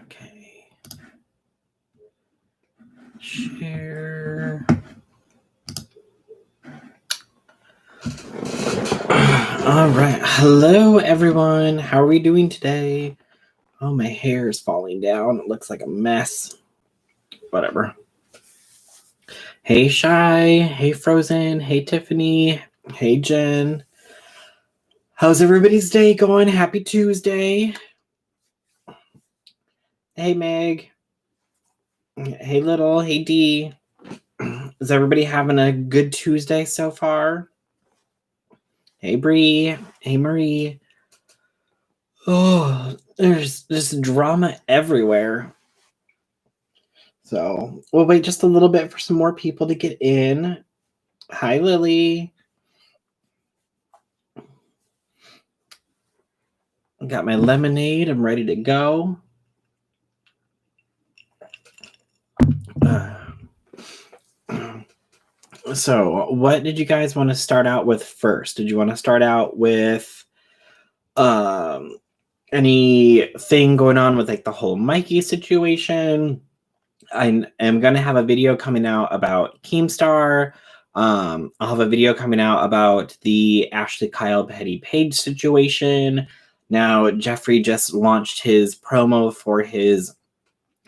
Okay. Share. All right. Hello, everyone. How are we doing today? Oh, my hair is falling down. It looks like a mess. Whatever. Hey, Shy. Hey, Frozen. Hey, Tiffany. Hey, Jen. How's everybody's day going? Happy Tuesday. Hey, Meg. Hey, Little. Hey, Dee. Is everybody having a good Tuesday so far? Hey, Bree. Hey, Marie. Oh, there's just drama everywhere. So we'll wait just a little bit for some more people to get in. Hi, Lily. Got my lemonade. I'm ready to go. So what did you guys want to start out with first? Did you want to start out with anything going on with like the whole Mikey situation? I am going to have a video coming out about Keemstar. I'll have a video coming out about the Ashley Kyle Petty Page situation. Now, Jeffrey just launched his promo for his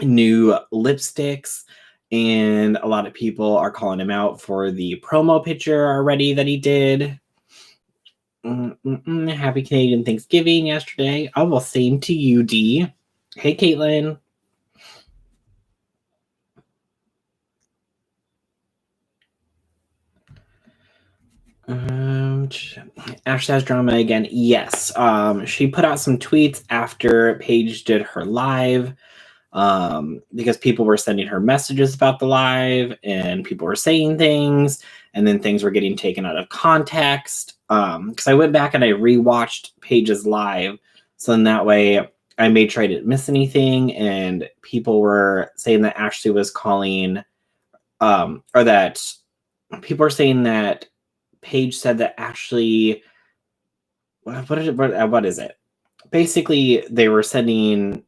new lipsticks, and a lot of people are calling him out for the promo picture already that he did. Happy Canadian Thanksgiving yesterday. Oh, well, same to you, Dee. Hey, Caitlin. Ash has drama again. Yes. She put out some tweets after Paige did her live, because people were sending her messages about the live and people were saying things, and then things were getting taken out of context. Because I went back and I rewatched Paige's live, so in that way I made sure I didn't miss anything, and people were saying that Ashley was calling, or that people are saying that Paige said that Ashley, what is it? Basically, they were sending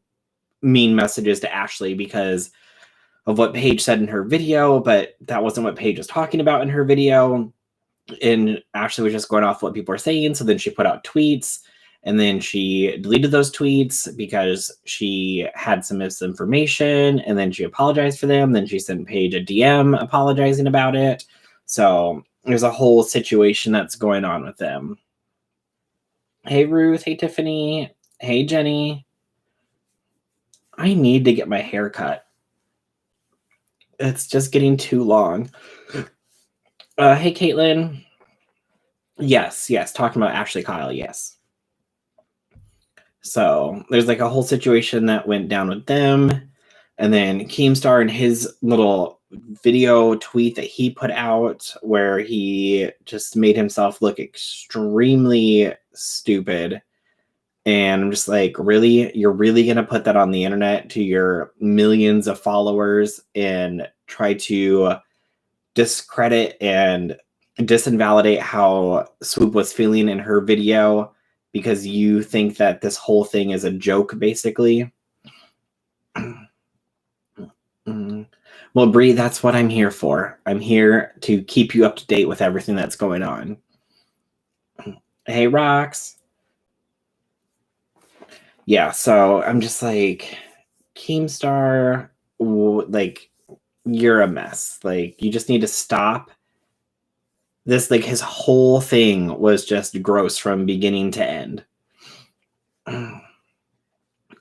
mean messages to Ashley because of what Paige said in her video, but that wasn't what Paige was talking about in her video. And Ashley was just going off what people were saying. So then she put out tweets, and then she deleted those tweets because she had some misinformation, and then she apologized for them. Then she sent Paige a DM apologizing about it. So there's a whole situation that's going on with them. Hey, Ruth. Hey, Tiffany. Hey, Jenny. I need to get my hair cut. It's just getting too long. Hey, Caitlin. Yes. Talking about Ashley Kyle, yes. So there's like a whole situation that went down with them. And then Keemstar and his little video tweet that he put out where he just made himself look extremely stupid. And I'm just like, really? You're really going to put that on the internet to your millions of followers and try to discredit and disinvalidate how Swoop was feeling in her video because you think that this whole thing is a joke, basically? Well, Bree, that's what I'm here for. I'm here to keep you up to date with everything that's going on. Hey, Rox. Yeah, so I'm just like, Keemstar, like, you're a mess. Like, you just need to stop. This, like, his whole thing was just gross from beginning to end.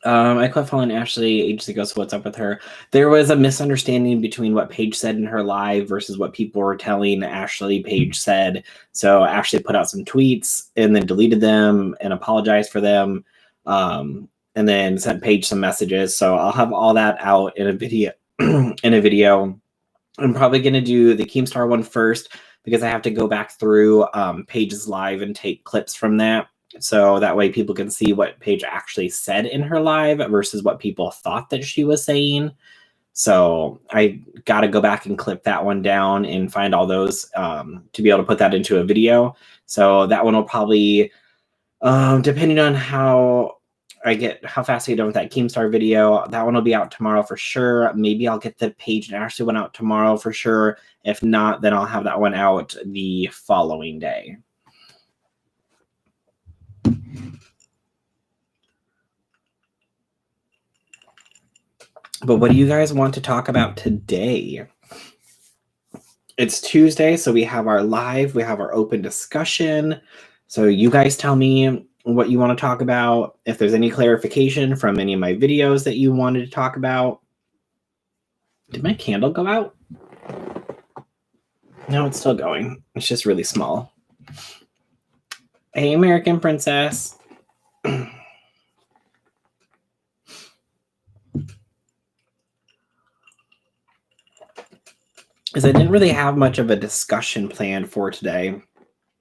I quit following Ashley ages ago, so what's up with her? There was a misunderstanding between what Paige said in her live versus what people were telling Ashley Paige said. So Ashley put out some tweets and then deleted them and apologized for them. And then sent Paige some messages. So I'll have all that out in a video. I'm probably going to do the Keemstar one first because I have to go back through Paige's live and take clips from that. So that way people can see what Paige actually said in her live versus what people thought that she was saying. So I got to go back and clip that one down and find all those to be able to put that into a video. So that one will probably, depending on how get how fast I get done with that Keemstar video. That one will be out tomorrow for sure. Maybe I'll get the Paige and Ashley one out tomorrow for sure. If not, then I'll have that one out the following day. But what do you guys want to talk about today? It's Tuesday, so we have our live, we have our open discussion. So you guys tell me what you want to talk about. If there's any clarification from any of my videos that you wanted to talk about. Did my candle go out? No, it's still going. It's just really small. Hey, American Princess. Is I didn't really have much of a discussion planned for today.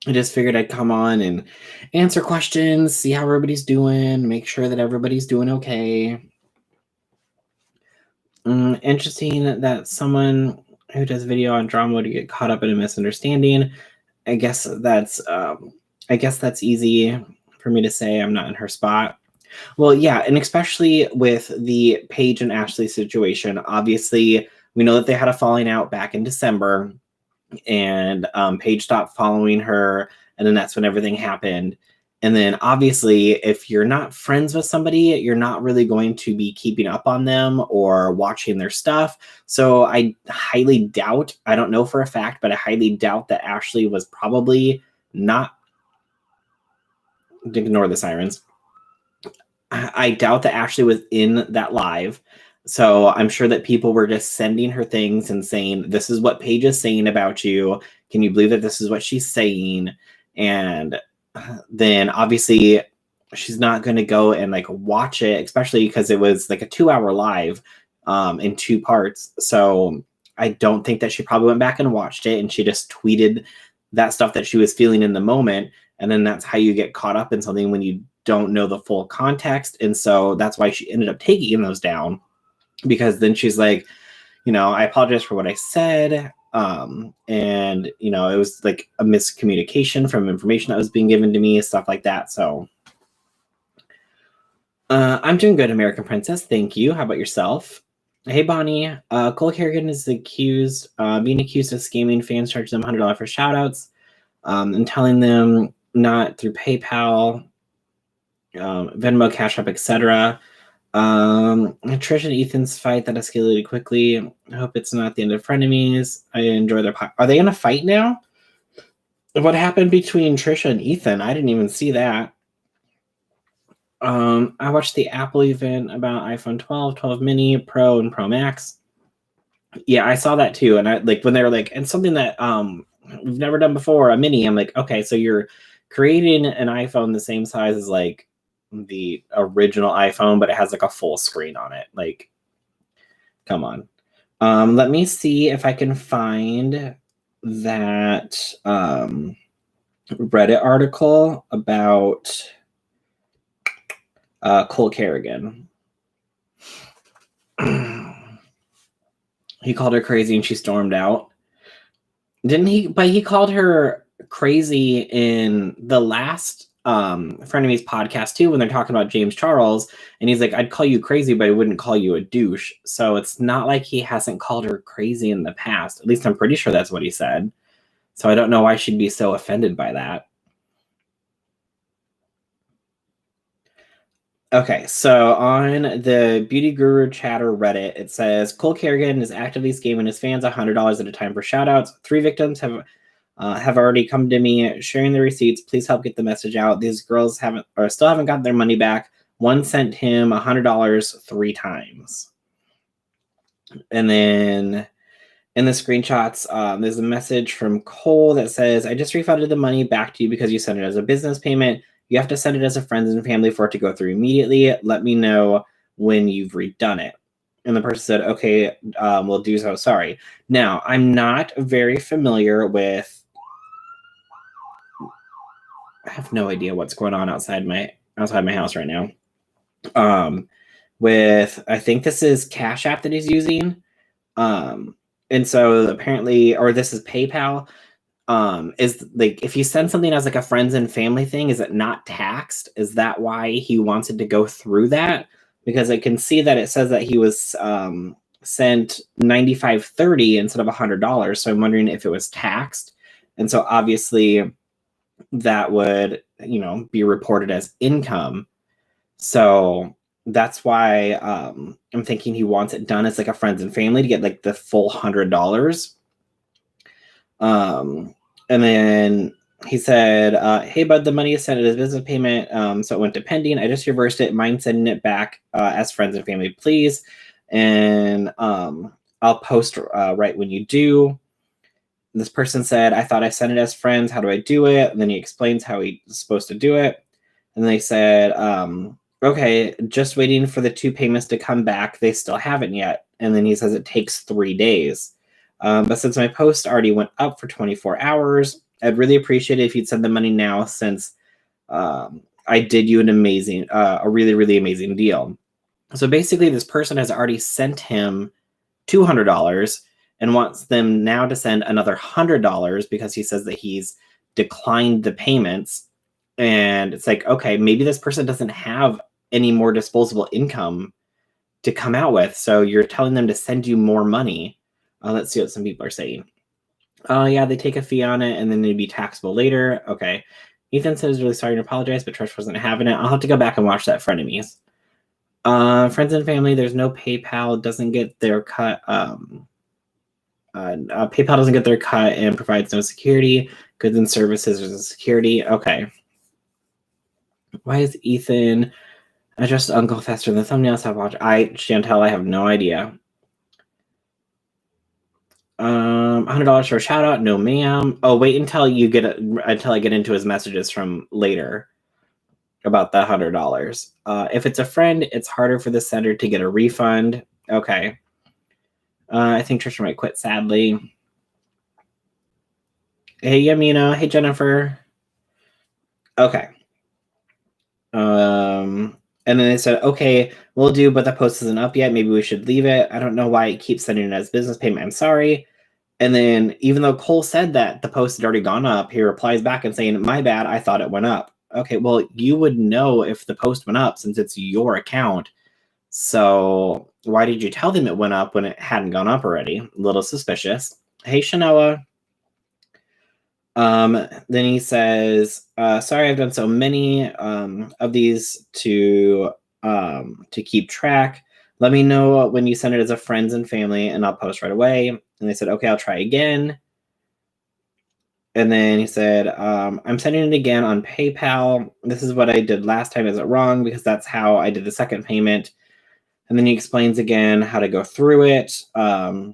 I just figured I'd come on and answer questions, see how everybody's doing, make sure that everybody's doing okay. Interesting that someone who does video on drama would get caught up in a misunderstanding. I guess that's easy for me to say. I'm not in her spot. Well, yeah, and especially with the Paige and Ashley situation, obviously we know that they had a falling out back in December, and Paige stopped following her, and then that's when everything happened. And then obviously, if you're not friends with somebody, you're not really going to be keeping up on them or watching their stuff. So I highly doubt, I don't know for a fact, but I highly doubt that Ashley was probably not, ignore the sirens. I doubt that Ashley was in that live. So I'm sure that people were just sending her things and saying, this is what Paige is saying about you. Can you believe that this is what she's saying? And then obviously she's not going to go and like watch it, especially because it was like a 2-hour live in 2 parts. So I don't think that she probably went back and watched it, and she just tweeted that stuff that she was feeling in the moment. And then that's how you get caught up in something when you don't know the full context. And so that's why she ended up taking those down, because then she's like, I apologize for what I said. And it was like a miscommunication from information that was being given to me, stuff like that. So I'm doing good, American Princess. Thank you. How about yourself? Hey, Bonnie. Cole Carrigan is being accused of scamming fans, charging them $100 for shoutouts, and telling them not through PayPal, Venmo, Cash App, etc. Trish and Ethan's fight that escalated quickly. I hope it's not the end of frenemies. I enjoy their Are they in a fight now? What happened between Trisha and Ethan? I didn't even see that. I watched the Apple event about iPhone 12, 12 mini, Pro, and Pro Max. Yeah, I saw that too. And I like when they were like, and something that we've never done before, a mini. I'm like, okay, so you're creating an iPhone the same size as like the original iPhone, but it has like a full screen on it. Like, come on. Let me see if I can find that Reddit article about Cole Carrigan. He called her crazy and she stormed out. Didn't he? But he called her crazy in the last Frenemies podcast too, when they're talking about James Charles, and he's like, I'd call you crazy, but I wouldn't call you a douche. So it's not like he hasn't called her crazy in the past. At least I'm pretty sure that's what he said. So I don't know why she'd be so offended by that. Okay, so on the Beauty Guru Chatter Reddit, it says Cole Carrigan is actively scamming his fans $100 at a time for shoutouts. 3 victims have already come to me sharing the receipts. Please help get the message out. These girls still haven't got their money back. One sent him $100 3 times. And then in the screenshots, there's a message from Cole that says, I just refunded the money back to you because you sent it as a business payment. You have to send it as a friends and family for it to go through immediately. Let me know when you've redone it. And the person said, okay, we'll do so. Sorry. Now, I'm not very familiar with, I have no idea what's going on outside my house right now. I think this is Cash App that he's using. And so apparently, or this is PayPal. is like, if you send something as like a friends and family thing, is it not taxed? Is that why he wanted to go through that? Because I can see that it says that he was sent $95.30 instead of $100. So I'm wondering if it was taxed. And so obviously that would, be reported as income. So that's why I'm thinking he wants it done as like a friends and family to get like the full $100. And then he said, hey, bud, the money is sent as business payment. So it went to pending. I just reversed it. Mind sending it back as friends and family, please. And I'll post right when you do. This person said, I thought I sent it as friends. How do I do it? And then he explains how he's supposed to do it. And they said, okay, just waiting for the 2 payments to come back. They still haven't yet. And then he says it takes 3 days. But since my post already went up for 24 hours, I'd really appreciate it if you'd send the money now, since I did you a really, really amazing deal. So basically, this person has already sent him $200 and wants them now to send another $100 because he says that he's declined the payments. And it's like, okay, maybe this person doesn't have any more disposable income to come out with. So you're telling them to send you more money. Let's see what some people are saying. Oh, yeah, they take a fee on it and then it'd be taxable later. Okay. Ethan says, really sorry to apologize, but Trish wasn't having it. I'll have to go back and watch that Frenemies. Friends and family, there's no PayPal, doesn't get their cut. PayPal doesn't get their cut and provides no security. Goods and services is security. Okay. Why is Ethan addressed Uncle Fester in the thumbnails? Chantel, I have no idea. $100 for a shout out. No, ma'am. Oh, wait until I get into his messages from later about the $100. If it's a friend, it's harder for the sender to get a refund. Okay. I think Trisha might quit, sadly. Hey, Yamina. Hey, Jennifer. Okay. And then they said, okay, we'll do, but the post isn't up yet. Maybe we should leave it. I don't know why it keeps sending it as business payment. I'm sorry. And then even though Cole said that the post had already gone up, he replies back and saying, my bad, I thought it went up. Okay, well, you would know if the post went up since it's your account. So why did you tell them it went up when it hadn't gone up already? A little suspicious. Hey, Shanoa. Then he says, sorry, I've done so many of these to keep track. Let me know when you send it as a friends and family and I'll post right away. And they said, okay, I'll try again. And then he said, I'm sending it again on PayPal. This is what I did last time. Is it wrong? Because that's how I did the second payment. And then he explains again how to go through it. And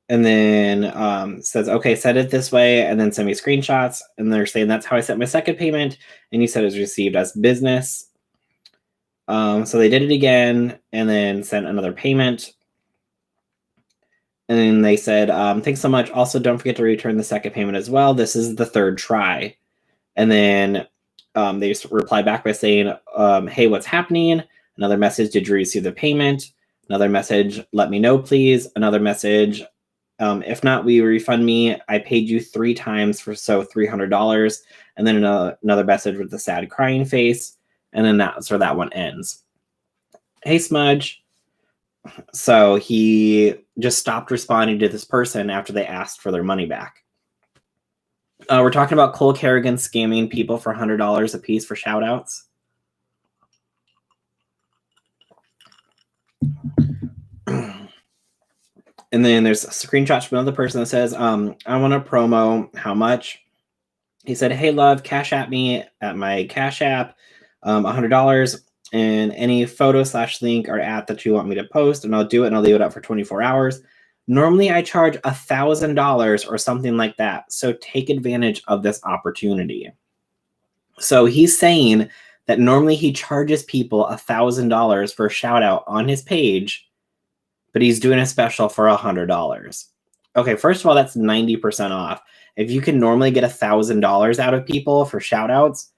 then says, okay, set it this way, and then send me screenshots. And they're saying that's how I sent my second payment. And he said it was received as business. So they did it again and then sent another payment. And then they said, thanks so much. Also, don't forget to return the second payment as well. This is the third try. And then they just replied back by saying, hey, what's happening? Another message, did you receive the payment? Another message, let me know, please. Another message, if not, will you refund me? I paid you 3 times for $300. And then another message with the sad crying face. And then that's where that one ends. Hey, Smudge. So he just stopped responding to this person after they asked for their money back. We're talking about Cole Carrigan scamming people for $100 a piece for shout outs. And then there's a screenshot from another person that says, I want a promo. How much? He said, hey, love, cash at me at my Cash App, $100. And any photo / link or app that you want me to post, and I'll do it, and I'll leave it up for 24 hours. Normally, I charge $1,000 or something like that. So take advantage of this opportunity. So he's saying that normally he charges people $1,000 for a shout out on his page, but he's doing a special for $100. Okay, first of all, that's 90% off. If you can normally get $1,000 out of people for shout outs,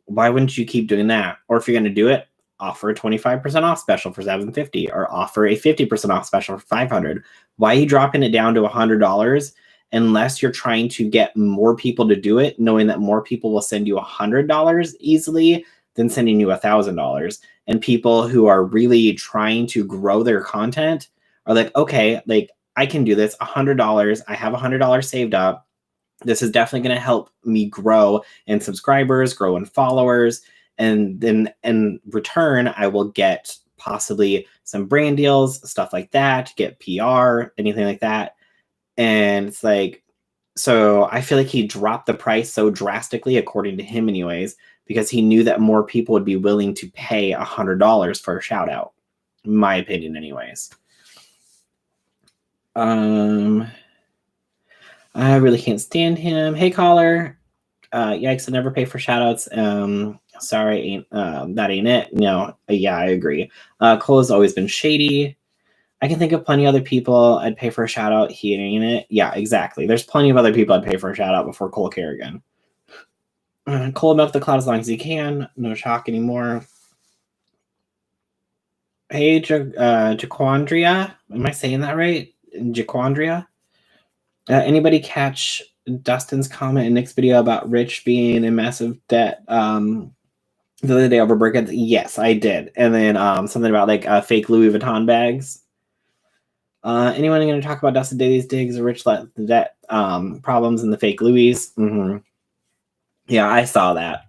why wouldn't you keep doing that? Or if you're going to do it, offer a 25% off special for $750 or offer a 50% off special for $500. Why are you dropping it down to $100 unless you're trying to get more people to do it, knowing that more people will send you $100 easily than sending you $1,000. And people who are really trying to grow their content are like, okay, like I can do this, $100. I have $100 saved up. This is definitely going to help me grow in subscribers, grow in followers. And then in return, I will get possibly some brand deals, stuff like that, get PR, anything like that. And it's like, so I feel like he dropped the price so drastically, according to him anyways, because he knew that more people would be willing to pay $100 for a shout out. In my opinion anyways. I really can't stand him. Hey caller. Yikes, I never pay for shout outs. Sorry, that ain't it. No, yeah, I agree. Cole has always been shady. I can think of plenty of other people I'd pay for a shout out. He ain't it. Yeah, exactly. There's plenty of other people I'd pay for a shout out before Cole Carrigan. Cole milk the cloud as long as he can. No shock anymore. Hey, Jaquandria. Am I saying that right? Jaquandria? Anybody catch Dustin's comment in Nick's video about Rich being in massive debt the other day over Birkins? Yes, I did. And then something about like fake Louis Vuitton bags. Anyone going to talk about Dustin Daly's digs or Rich let the debt problems in the fake Louis? Mm-hmm. Yeah, I saw that.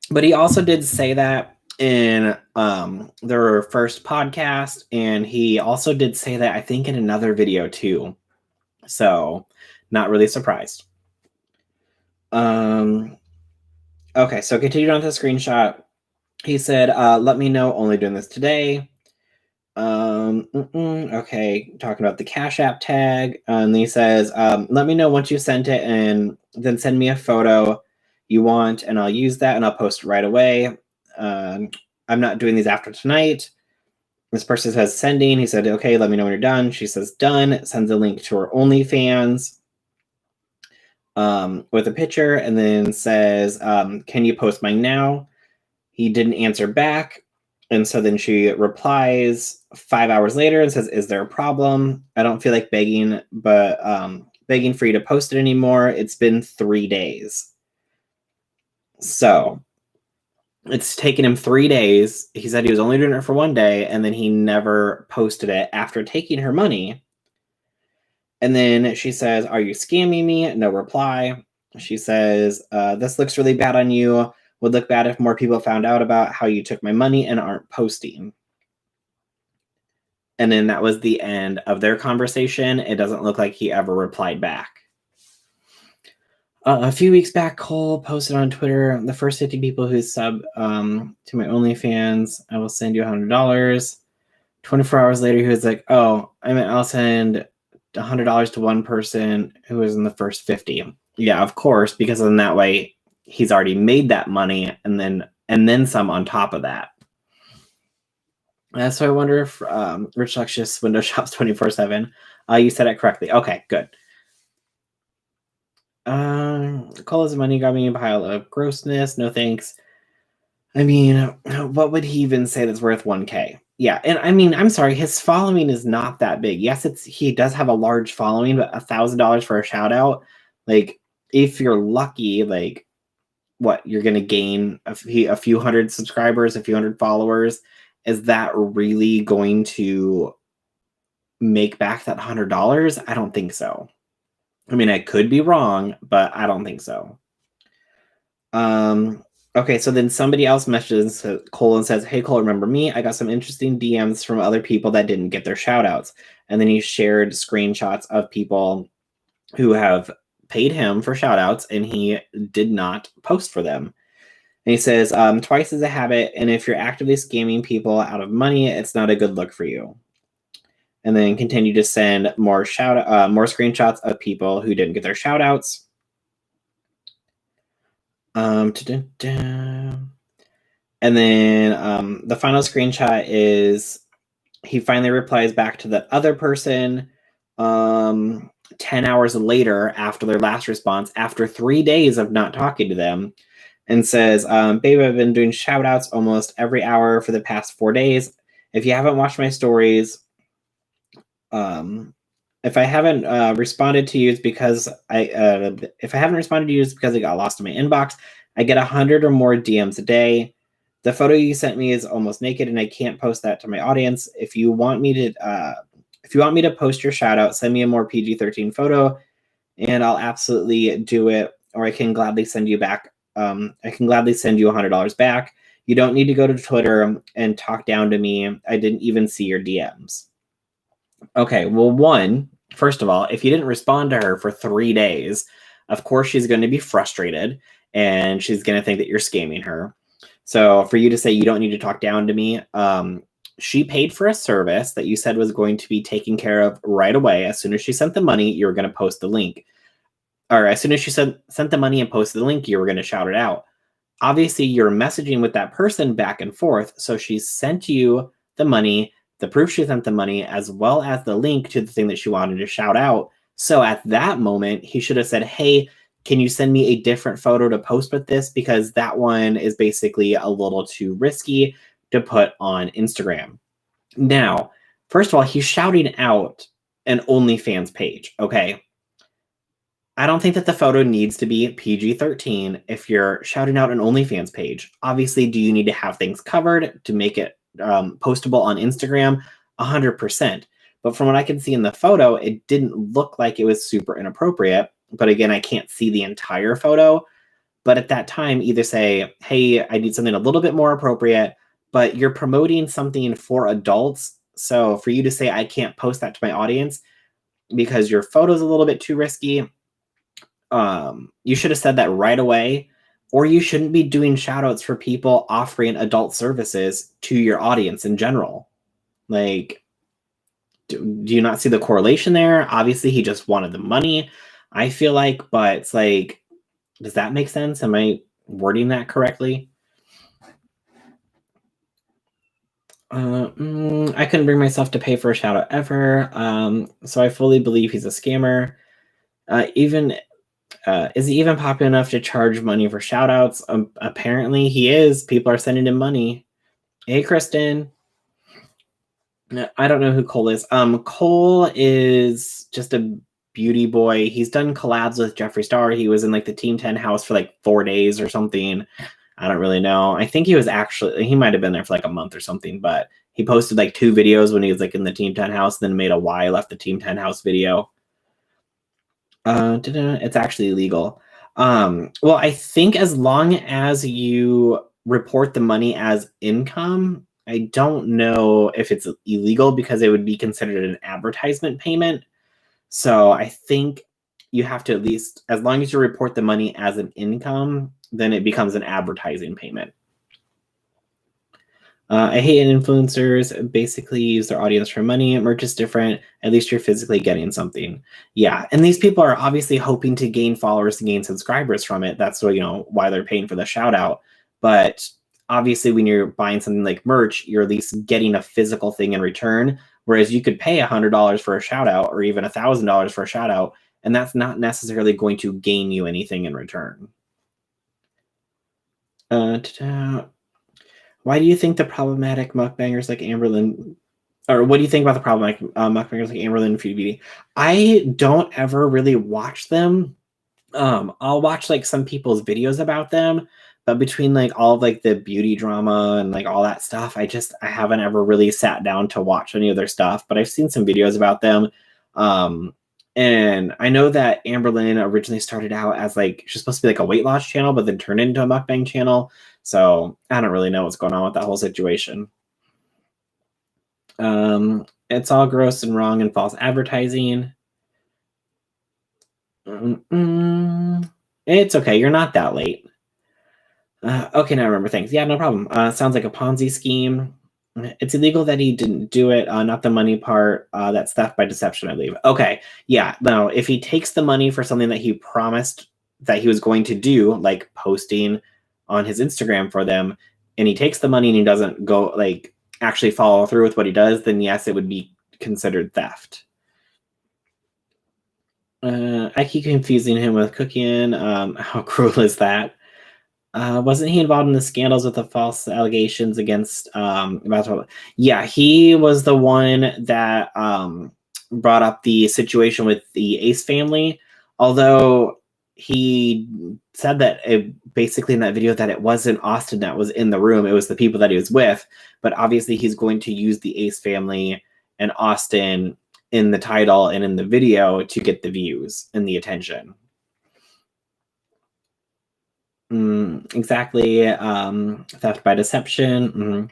But he also did say that in their first podcast, and he also did say that I think in another video too. So not really surprised. Okay, so continue on to the screenshot. He said, let me know, only doing this today. Okay, talking about the Cash App tag. And he says, let me know once you sent it and then send me a photo you want and I'll use that and I'll post it right away. I'm not doing these after tonight. This person says sending. He said, okay, let me know when you're done. She says done, sends a link to her OnlyFans with a picture and then says, can you post mine now? He didn't answer back. And so then she replies 5 hours later and says, is there a problem? I don't feel like begging, but begging for you to post it anymore. It's been 3 days. So it's taken him 3 days. He said he was only doing it for 1 day, and then he never posted it after taking her money. And then she says, are you scamming me? No reply. She says, this looks really bad on you. Would look bad if more people found out about how you took my money and aren't posting. And then that was the end of their conversation. It doesn't look like he ever replied back. A few weeks back, Cole posted on Twitter, the first 50 people who sub to my OnlyFans, I will send you $100. 24 hours later, he was like, oh, I'll send $100 to one person who was in the first 50. Yeah, of course, because in that way, he's already made that money and then some on top of that. So I wonder if Rich Luxious window shops 24/7. You said it correctly. Okay, good. Call his money got me a pile of grossness. No thanks. I mean, what would he even say that's worth 1K? Yeah, and I mean, I'm sorry, his following is not that big. Yes, he does have a large following, but $1,000 for a shout out, like if you're lucky, like what you're gonna gain a few hundred subscribers, a few hundred followers. Is that really going to make back that $100? I don't think so. I mean, I could be wrong, but I don't think so. Okay, so then somebody else messages Cole and says, hey, Cole, remember me? I got some interesting DMs from other people that didn't get their shout outs. And then he shared screenshots of people who have paid him for shout outs and he did not post for them. And he says, twice is a habit. And if you're actively scamming people out of money, it's not a good look for you. And then continue to send more screenshots of people who didn't get their shout outs. And then the final screenshot is he finally replies back to that other person 10 hours later after their last response, after 3 days of not talking to them, and says, babe, I've been doing shout outs almost every hour for the past 4 days. If you haven't watched my stories, If I haven't responded to you, it's because if I haven't responded to you, it's because it got lost in my inbox. I get 100 or more DMs a day. The photo you sent me is almost naked, and I can't post that to my audience. If you want me to post your shout out, send me a more PG-13 photo, and I'll absolutely do it. Or I can gladly send you back. I can gladly send you $100 back. You don't need to go to Twitter and talk down to me. I didn't even see your DMs. Okay, well, first of all, if you didn't respond to her for 3 days, of course she's going to be frustrated and she's going to think that you're scamming her. So for you to say you don't need to talk down to me, she paid for a service that you said was going to be taken care of right away. As soon as she sent the money, you were going to post the link. Or as soon as she sent the money and posted the link, you were going to shout it out. Obviously, you're messaging with that person back and forth. So she sent you the money, the proof she sent the money, as well as the link to the thing that she wanted to shout out. So at that moment, he should have said, hey, can you send me a different photo to post with this? Because that one is basically a little too risky to put on Instagram. Now, first of all, he's shouting out an OnlyFans page, okay? I don't think that the photo needs to be PG-13 if you're shouting out an OnlyFans page. Obviously, do you need to have things covered to make it postable on Instagram? 100%. But from what I can see in the photo, it didn't look like it was super inappropriate. But again, I can't see the entire photo. But at that time, either say, hey, I need something a little bit more appropriate, but you're promoting something for adults. So for you to say, I can't post that to my audience because your photo's a little bit too risky, you should have said that right away, or you shouldn't be doing shout outs for people offering adult services to your audience in general. Like, do you not see the correlation there? Obviously, he just wanted the money, I feel like, but it's like, does that make sense? Am I wording that correctly? I couldn't bring myself to pay for a shout out ever. So I fully believe he's a scammer. Is he even popular enough to charge money for shout outs? Apparently he is. People are sending him money. Hey, Kristen. I don't know who Cole is. Cole is just a beauty boy. He's done collabs with Jeffree Star. He was in like the Team 10 house for like 4 days or something. I don't really know. I think he might have been there for like a month or something, but he posted like 2 videos when he was like in the Team 10 house, then made a why left the Team 10 house video. It's actually illegal. Well, I think as long as you report the money as income, I don't know if it's illegal because it would be considered an advertisement payment. So I think you have to, at least as long as you report the money as an income, then it becomes an advertising payment. I hate influencers basically use their audience for money. Merch is different. At least you're physically getting something. Yeah, and these people are obviously hoping to gain followers and gain subscribers from it. That's why they're paying for the shout out. But obviously, when you're buying something like merch, you're at least getting a physical thing in return. Whereas you could pay $100 for a shout out or even $1,000 for a shout out, and that's not necessarily going to gain you anything in return. Why do you think the problematic mukbangers like Amberlynn, or what do you think about the problematic mukbangers like Amberlynn and Food Beauty? I don't ever really watch them. I'll watch like some people's videos about them, but between like all of like the beauty drama and like all that stuff, I haven't ever really sat down to watch any of their stuff, but I've seen some videos about them. And I know that Amberlynn originally started out as like, she's supposed to be like a weight loss channel, but then turned into a mukbang channel. So I don't really know what's going on with that whole situation. It's all gross and wrong and false advertising. It's okay. You're not that late. Okay, now I remember things. Yeah, no problem. Sounds like a Ponzi scheme. It's illegal that he didn't do it, not the money part. That's theft by deception, I believe. Okay, yeah. Now, if he takes the money for something that he promised that he was going to do, like posting on his Instagram for them, and he takes the money and he doesn't go like actually follow through with what he does, then yes, it would be considered theft. I keep confusing him with Cookian. How cruel is that? Wasn't he involved in the scandals with the false allegations against yeah, he was the one that brought up the situation with the Ace family, although he said that basically in that video that it wasn't Austin that was in the room, it was the people that he was with, but obviously he's going to use the Ace family and Austin in the title and in the video to get the views and the attention. Exactly. Theft by deception.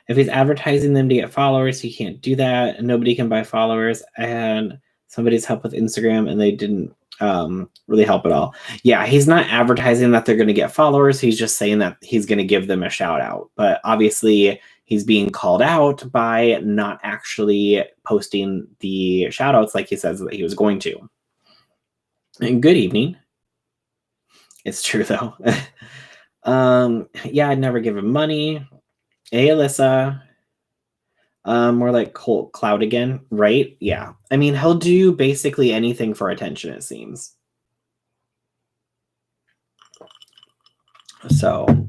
If he's advertising them to get followers, he can't do that. Nobody can buy followers. I had somebody's help with Instagram and they didn't really help at all. Yeah, he's not advertising that they're going to get followers. He's just saying that he's going to give them a shout out. But obviously, he's being called out by not actually posting the shout outs like he says that he was going to. And good evening. It's true, though. Yeah, I'd never give him money. Hey, Alyssa. More like Colt Cloud again, right? Yeah. I mean, he'll do basically anything for attention, it seems. So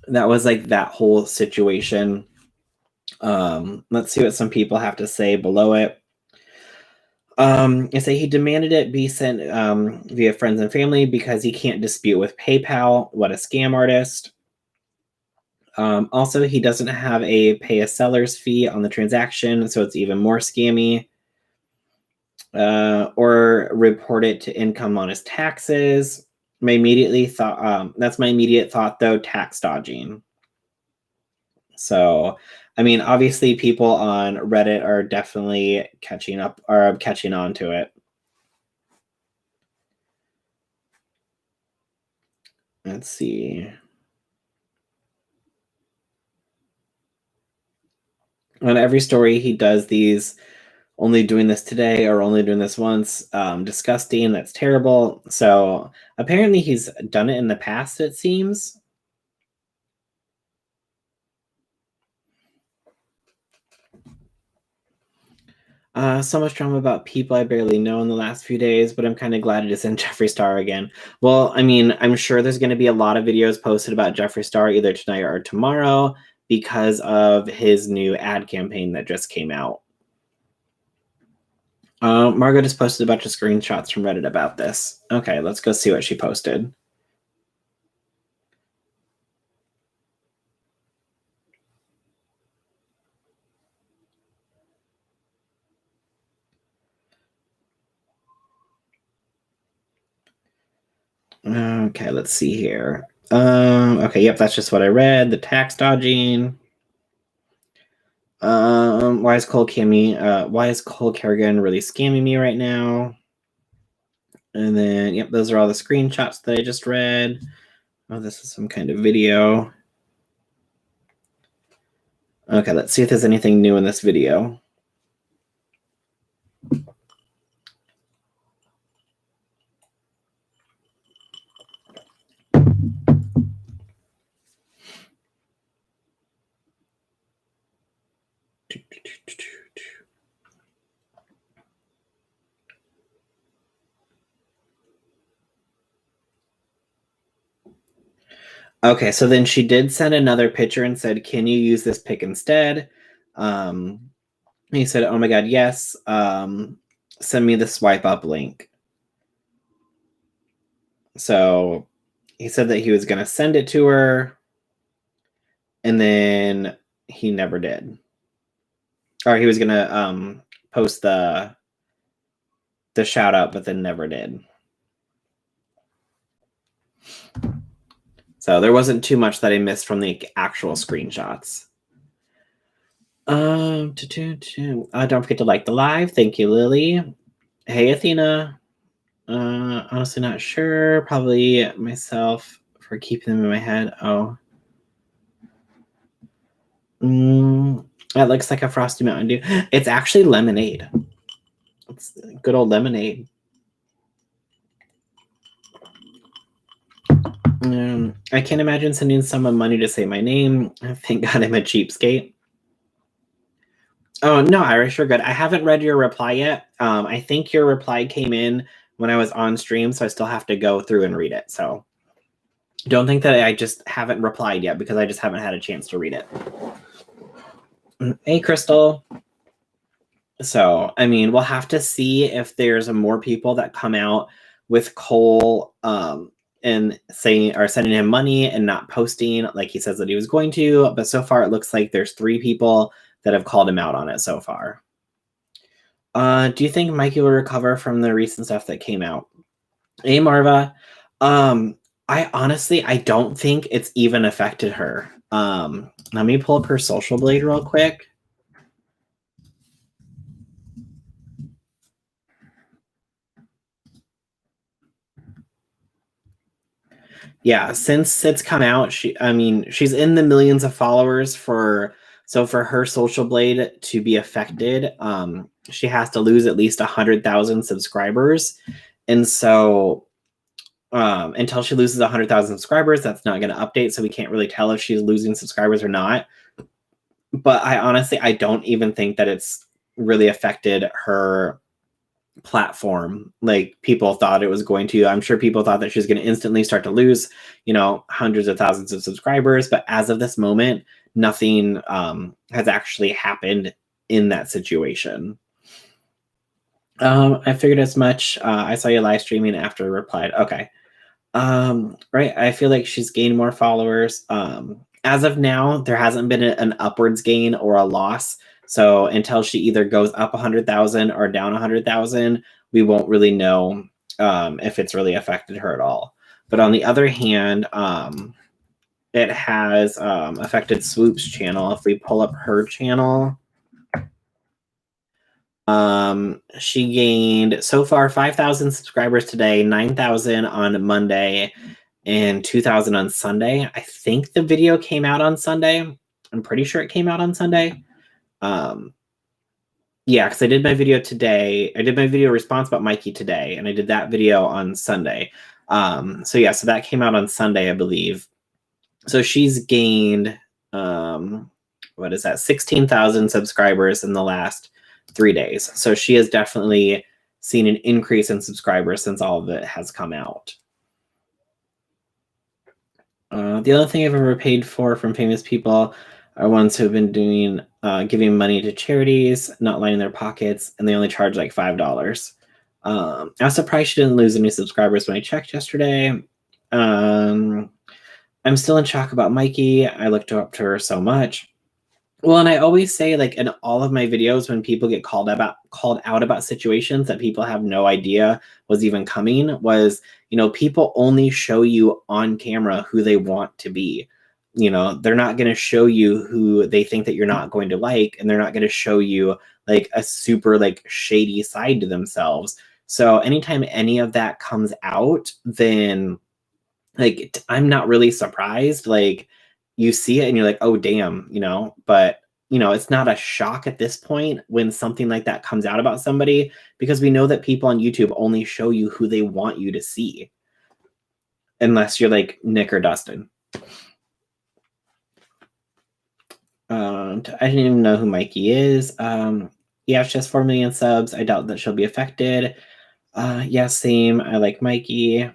that was like that whole situation. Let's see what some people have to say below it. I say he demanded it be sent via friends and family because he can't dispute with PayPal. What a scam artist. Also, he doesn't have pay a seller's fee on the transaction, so it's even more scammy. Or report it to income on his taxes. My immediately thought that's my immediate thought though, tax dodging. So, I mean, obviously people on Reddit are definitely catching on to it. Let's see. On every story he does these only doing this today or only doing this once. Disgusting. That's terrible. So apparently he's done it in the past, it seems. So much drama about people I barely know in the last few days, but I'm kind of glad it isn't Jeffree Star again. Well, I mean, I'm sure there's going to be a lot of videos posted about Jeffree Star either tonight or tomorrow because of his new ad campaign that just came out. Margot just posted a bunch of screenshots from Reddit about this. Okay, let's go see what she posted. Okay, let's see here. Okay, yep, that's just what I read. The tax dodging. Why is Cole Carrigan really scamming me right now? And then, yep, those are all the screenshots that I just read. Oh, this is some kind of video. Okay, let's see if there's anything new in this video. Okay, so then she did send another picture and said, "Can you use this pic instead?" He said, "Oh my God, yes. Send me the swipe up link." So he said that he was going to send it to her, and then he never did. Or he was going to post the shout out, but then never did. So there wasn't too much that I missed from the actual screenshots. Don't forget to like the live. Thank you, Lily. Hey, Athena. Honestly, not sure. Probably myself for keeping them in my head. Oh. That looks like a Frosty Mountain Dew. It's actually lemonade. It's good old lemonade. I can't imagine sending someone money to say my name. Thank God I'm a cheapskate. Oh, no, Irish, you're good. I haven't read your reply yet. I think your reply came in when I was on stream, so I still have to go through and read it. So don't think that I just haven't replied yet because I just haven't had a chance to read it. Hey, Crystal. So, I mean, we'll have to see if there's more people that come out with Cole and saying or sending him money and not posting like he says that he was going to. But so far, it looks like there's 3 people that have called him out on it so far. Do you think Mikey will recover from the recent stuff that came out? Hey, Marva. I don't think it's even affected her. Let me pull up her social blade real quick. Yeah, since it's come out, she's in the millions of followers for her social blade to be affected, she has to lose at least 100,000 subscribers. And so until she loses 100,000 subscribers, that's not going to update. So we can't really tell if she's losing subscribers or not. But I don't even think that it's really affected her platform like people thought it was going to. I'm sure people thought that she was going to instantly start to lose, hundreds of thousands of subscribers. But as of this moment, nothing has actually happened in that situation. I figured as much. I saw you live streaming after I replied. Okay. Right. I feel like she's gained more followers. As of now, there hasn't been an upwards gain or a loss. So until she either goes up 100,000 or down 100,000, we won't really know if it's really affected her at all. But on the other hand, it has affected Swoop's channel. If we pull up her channel, she gained so far 5,000 subscribers today, 9,000 on Monday, and 2,000 on Sunday. I think the video came out on Sunday. I'm pretty sure it came out on Sunday. Yeah, because I did my video today. I did my video response about Mikey today, and I did that video on Sunday. So that came out on Sunday, I believe. So she's gained, 16,000 subscribers in the last 3 days. So she has definitely seen an increase in subscribers since all of it has come out. The other thing I've ever paid for from famous people are ones who have been doing giving money to charities, not lining their pockets, and they only charge like $5. I was surprised she didn't lose any subscribers when I checked yesterday. I'm still in shock about Mikey. I looked up to her so much. Well, and I always say, like, in all of my videos, when people get called out about situations that people have no idea was even coming, was, people only show you on camera who they want to be. They're not going to show you who they think that you're not going to like, and they're not going to show you like a super like shady side to themselves. So anytime any of that comes out, then like I'm not really surprised. Like you see it and you're like, oh damn, but it's not a shock at this point when something like that comes out about somebody, because we know that people on YouTube only show you who they want you to see, unless you're like Nick or Dustin. I didn't even know who Mikey is. Yeah, she has 4 million subs. I doubt that she'll be affected. Yeah, same. I like Mikey.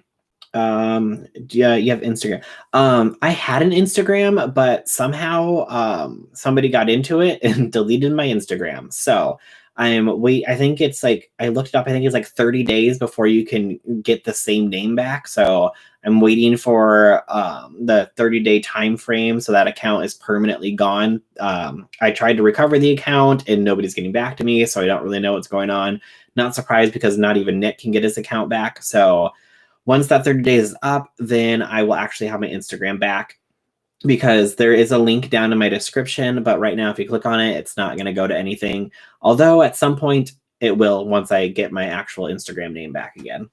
Yeah, you have Instagram. I had an Instagram, but somehow somebody got into it and deleted my Instagram. So I think it's like, I looked it up, I think it's like 30 days before you can get the same name back. So I'm waiting for the 30-day time frame so that account is permanently gone. I tried to recover the account and nobody's getting back to me, so I don't really know what's going on. Not surprised, because not even Nick can get his account back. So once that 30 days is up, then I will actually have my Instagram back, because there is a link down in my description. But right now, if you click on it, it's not going to go to anything. Although at some point it will, once I get my actual Instagram name back again.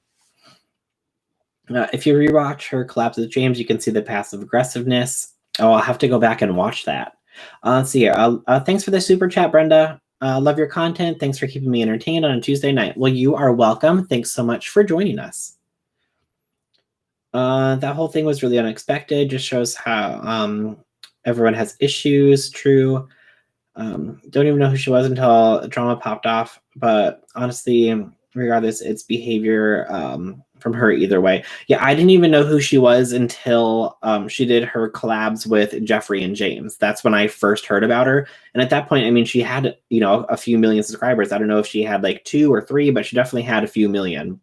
If you rewatch her collapse with James, you can see the passive aggressiveness. Oh, I'll have to go back and watch that. Let's see here. Thanks for the super chat, Brenda. Love your content. Thanks for keeping me entertained on a Tuesday night. Well, you are welcome. Thanks so much for joining us. That whole thing was really unexpected. Just shows how everyone has issues. True. Don't even know who she was until drama popped off. But honestly, regardless, it's behavior from her either way. Yeah, I didn't even know who she was until she did her collabs with Jeffrey and James. That's when I first heard about her. And at that point, I mean, she had, you know, a few million subscribers. I don't know if she had like 2 or 3, but she definitely had a few million.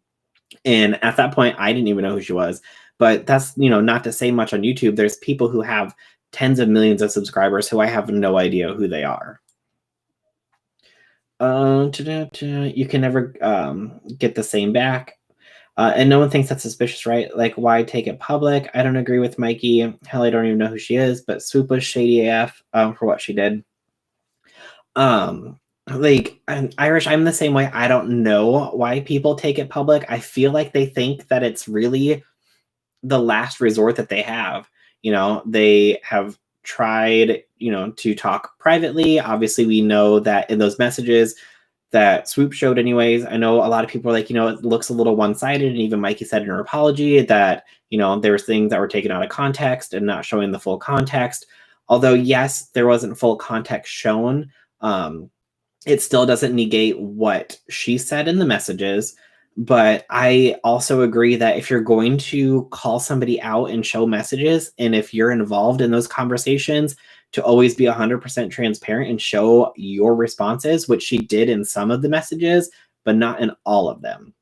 And at that point, I didn't even know who she was. But that's, you know, not to say much on YouTube. There's people who have tens of millions of subscribers who I have no idea who they are. You can never get the same back. And no one thinks that's suspicious, right? Like, why take it public? I don't agree with Mikey. Hell, I don't even know who she is, but Swoop was shady AF for what she did. Like, I'm Irish, I'm the same way. I don't know why people take it public. I feel like they think that it's really the last resort that they have. You know, they have tried, you know, to talk privately. Obviously, we know that in those messages that Swoop showed anyways, I know a lot of people are like, you know, it looks a little one-sided, and even Mikey said in her apology that, you know, there was things that were taken out of context and not showing the full context. Although, yes, there wasn't full context shown, it still doesn't negate what she said in the messages. But I also agree that if you're going to call somebody out and show messages, and if you're involved in those conversations, to always be 100% transparent and show your responses, which she did in some of the messages, but not in all of them.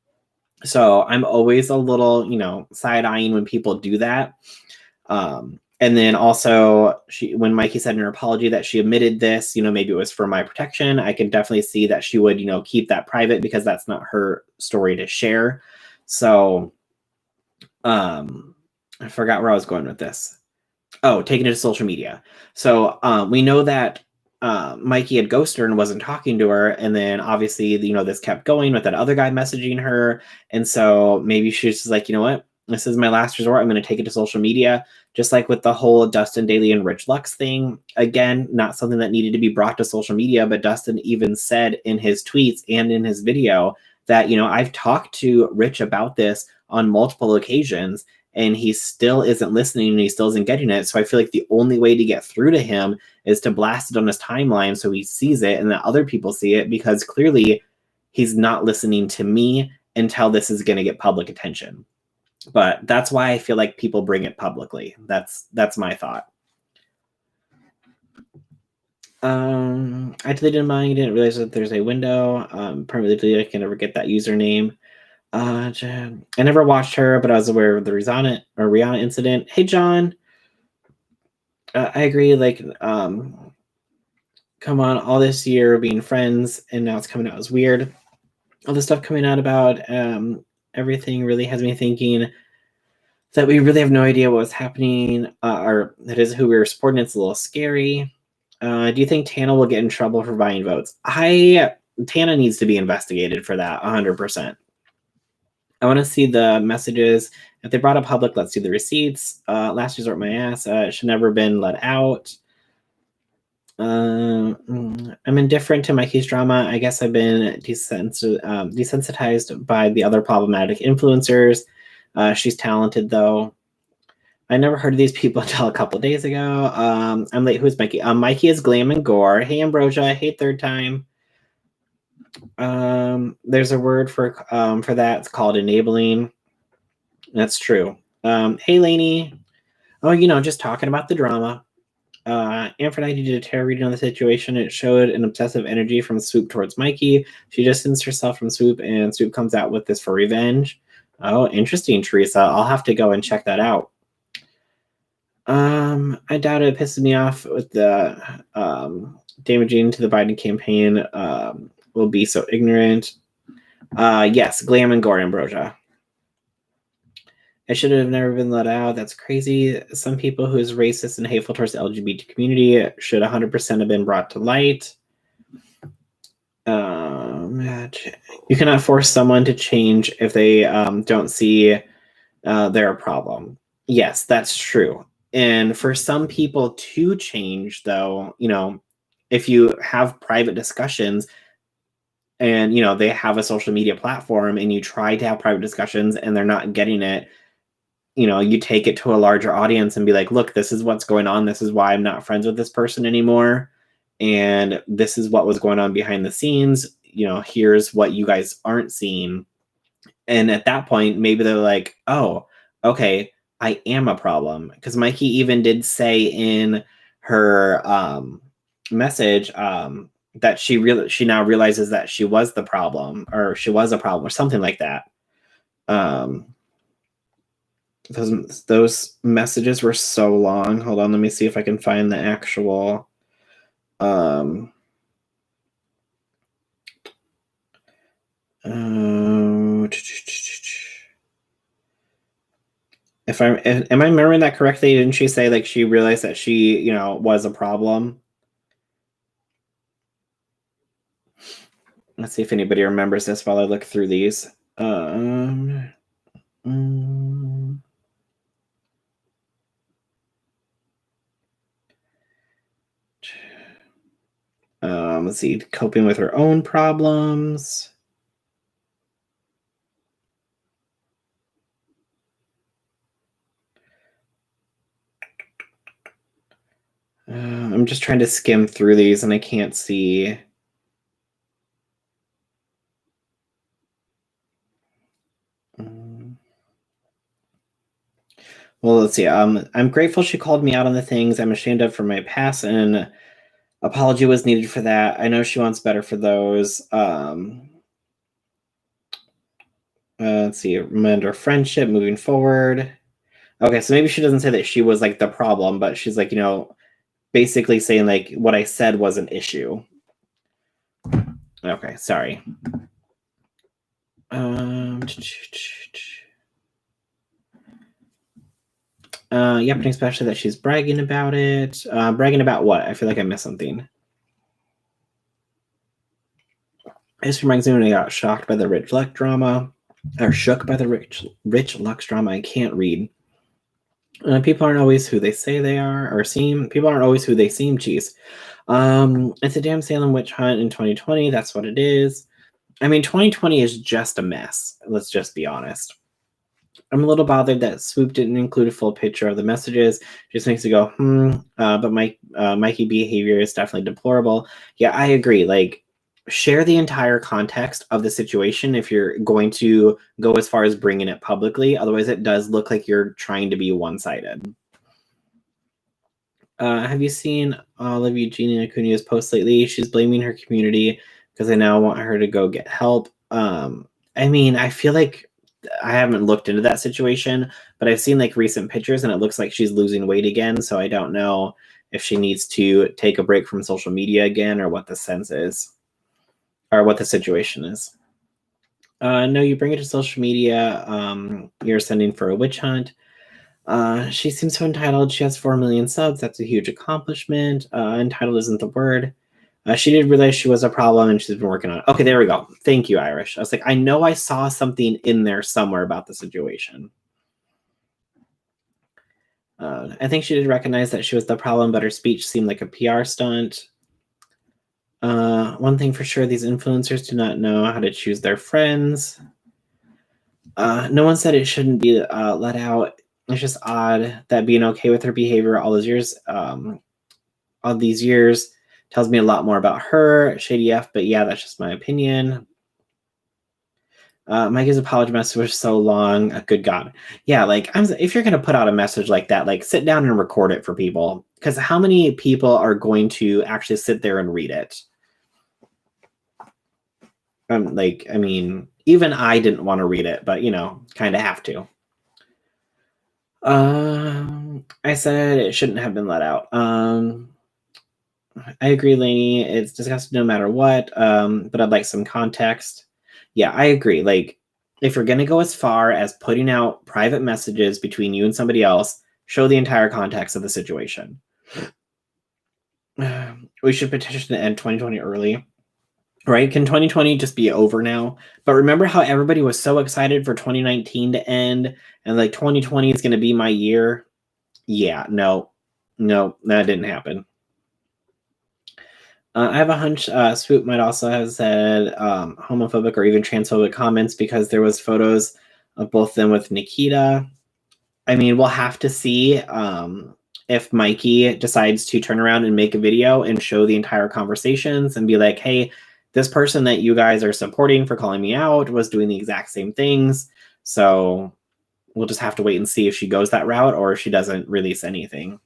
So I'm always a little, you know, side-eyeing when people do that. And then also, when Mikey said in her apology that she admitted this, you know, maybe it was for my protection, I can definitely see that she would, you know, keep that private because that's not her story to share. So, I forgot where I was going with this. Oh, taking it to social media. So, we know that Mikey had ghosted her and wasn't talking to her, and then obviously, you know, this kept going with that other guy messaging her, and so maybe she's just like, you know what, this is my last resort. I'm going to take it to social media, just like with the whole Dustin Daly and Rich Lux thing. Again, not something that needed to be brought to social media, but Dustin even said in his tweets and in his video that, you know, I've talked to Rich about this on multiple occasions, and he still isn't listening and he still isn't getting it. So I feel like the only way to get through to him is to blast it on his timeline so he sees it and that other people see it, because clearly he's not listening to me until this is going to get public attention. But that's why I feel like people bring it publicly. That's my thought. I deleted mine. Didn't realize that there's a window. Permanently deleted. I can never get that username. I never watched her, but I was aware of the Rihanna incident. Hey, John. I agree. Like, come on, all this year being friends, and now it's coming out as weird. All this stuff coming out about everything really has me thinking that we really have no idea what was happening, or that is who we were supporting. It's a little scary. Do you think Tana will get in trouble for buying votes? Tana needs to be investigated for that, 100%. I want to see the messages. If they brought up public, let's see the receipts. Last resort, my ass. It should never been let out. I'm indifferent to Mikey's drama. I guess I've been desensitized by the other problematic influencers. She's talented, though. I never heard of these people until a couple of days ago. I'm late. Who's Mikey? Mikey is Glam and Gore. Hey, Ambrosia. Hey, third time. There's a word for that. It's called enabling. That's true. Hey, Lainey. Oh, you know, just talking about the drama. Aphrodite did a tarot reading on the situation. It showed an obsessive energy from Swoop towards Mikey. She distanced herself from Swoop, and Swoop comes out with this for revenge. Oh, interesting, Teresa. I'll have to go and check that out. I doubt it pisses me off with the damaging to the Biden campaign. Will be so ignorant. Yes, Glam and Gore, Ambrosia. I should have never been let out. That's crazy. Some people who is racist and hateful towards the LGBT community should 100% have been brought to light. You cannot force someone to change if they don't see they're a problem. Yes, that's true. And for some people to change, though, you know, if you have private discussions and, you know, they have a social media platform and you try to have private discussions and they're not getting it, you know, you take it to a larger audience and be like, look, this is what's going on. This is why I'm not friends with this person anymore. And this is what was going on behind the scenes. here's what you guys aren't seeing. And at that point, maybe they're like, oh, okay, I am a problem. Because Mikey even did say in her message that she now realizes that she was the problem, or she was a problem, or something like that. Those messages were so long. Hold on, let me see if I can find the actual am I remembering that correctly? Didn't she say like she realized that she, was a problem? Let's see if anybody remembers this while I look through these. Let's see, coping with her own problems. I'm just trying to skim through these and I can't see. Well, let's see. I'm grateful she called me out on the things I'm ashamed of from my past, and apology was needed for that. I know she wants better for those. Let's see. Mend our friendship moving forward. Okay, so maybe she doesn't say that she was like the problem, but she's like, basically saying like what I said was an issue. Okay, sorry. Yep, and especially that she's bragging about it. Bragging about what? I feel like I missed something. This reminds me when I got shocked by the Rich Luck drama, or shook by the Rich Lux drama. I can't read. People aren't always who they say they are or seem. People aren't always who they seem. Geez. It's a damn Salem witch hunt in 2020. That's what it is. I mean, 2020 is just a mess. Let's just be honest. I'm a little bothered that Swoop didn't include a full picture of the messages. Just makes me go, but Mikey behavior is definitely deplorable. Yeah, I agree. Like, share the entire context of the situation if you're going to go as far as bringing it publicly. Otherwise, it does look like you're trying to be one-sided. Have you seen all of Eugenia Acuna's posts lately? She's blaming her community because I now want her to go get help. I mean, I feel like I haven't looked into that situation, but I've seen like recent pictures and it looks like she's losing weight again. So I don't know if she needs to take a break from social media again or what the sense is or what the situation is. No, you bring it to social media. You're sending for a witch hunt. She seems so entitled. She has 4 million subs. That's a huge accomplishment. Entitled isn't the word. She did realize she was a problem and she's been working on it. Okay, there we go. Thank you, Irish. I was like, I know I saw something in there somewhere about the situation. I think she did recognize that she was the problem, but her speech seemed like a PR stunt. One thing for sure, these influencers do not know how to choose their friends. No one said it shouldn't be let out. It's just odd that being okay with her behavior all these years tells me a lot more about her. Shady F, but yeah, that's just my opinion. Mikey's apology message was so long. Good God. Yeah, like if you're going to put out a message like that, like sit down and record it for people. Because how many people are going to actually sit there and read it? I mean, even I didn't want to read it, but, kind of have to. I said it shouldn't have been let out. I agree, Lainey. It's disgusting no matter what, but I'd like some context. Yeah, I agree. Like, if you're going to go as far as putting out private messages between you and somebody else, show the entire context of the situation. We should petition to end 2020 early. Right? Can 2020 just be over now? But remember how everybody was so excited for 2019 to end and like 2020 is going to be my year? Yeah, no, that didn't happen. I have a hunch Swoop might also have said homophobic or even transphobic comments because there was photos of both them with Nikita. I mean, we'll have to see if Mikey decides to turn around and make a video and show the entire conversations and be like, hey, this person that you guys are supporting for calling me out was doing the exact same things. So we'll just have to wait and see if she goes that route or if she doesn't release anything.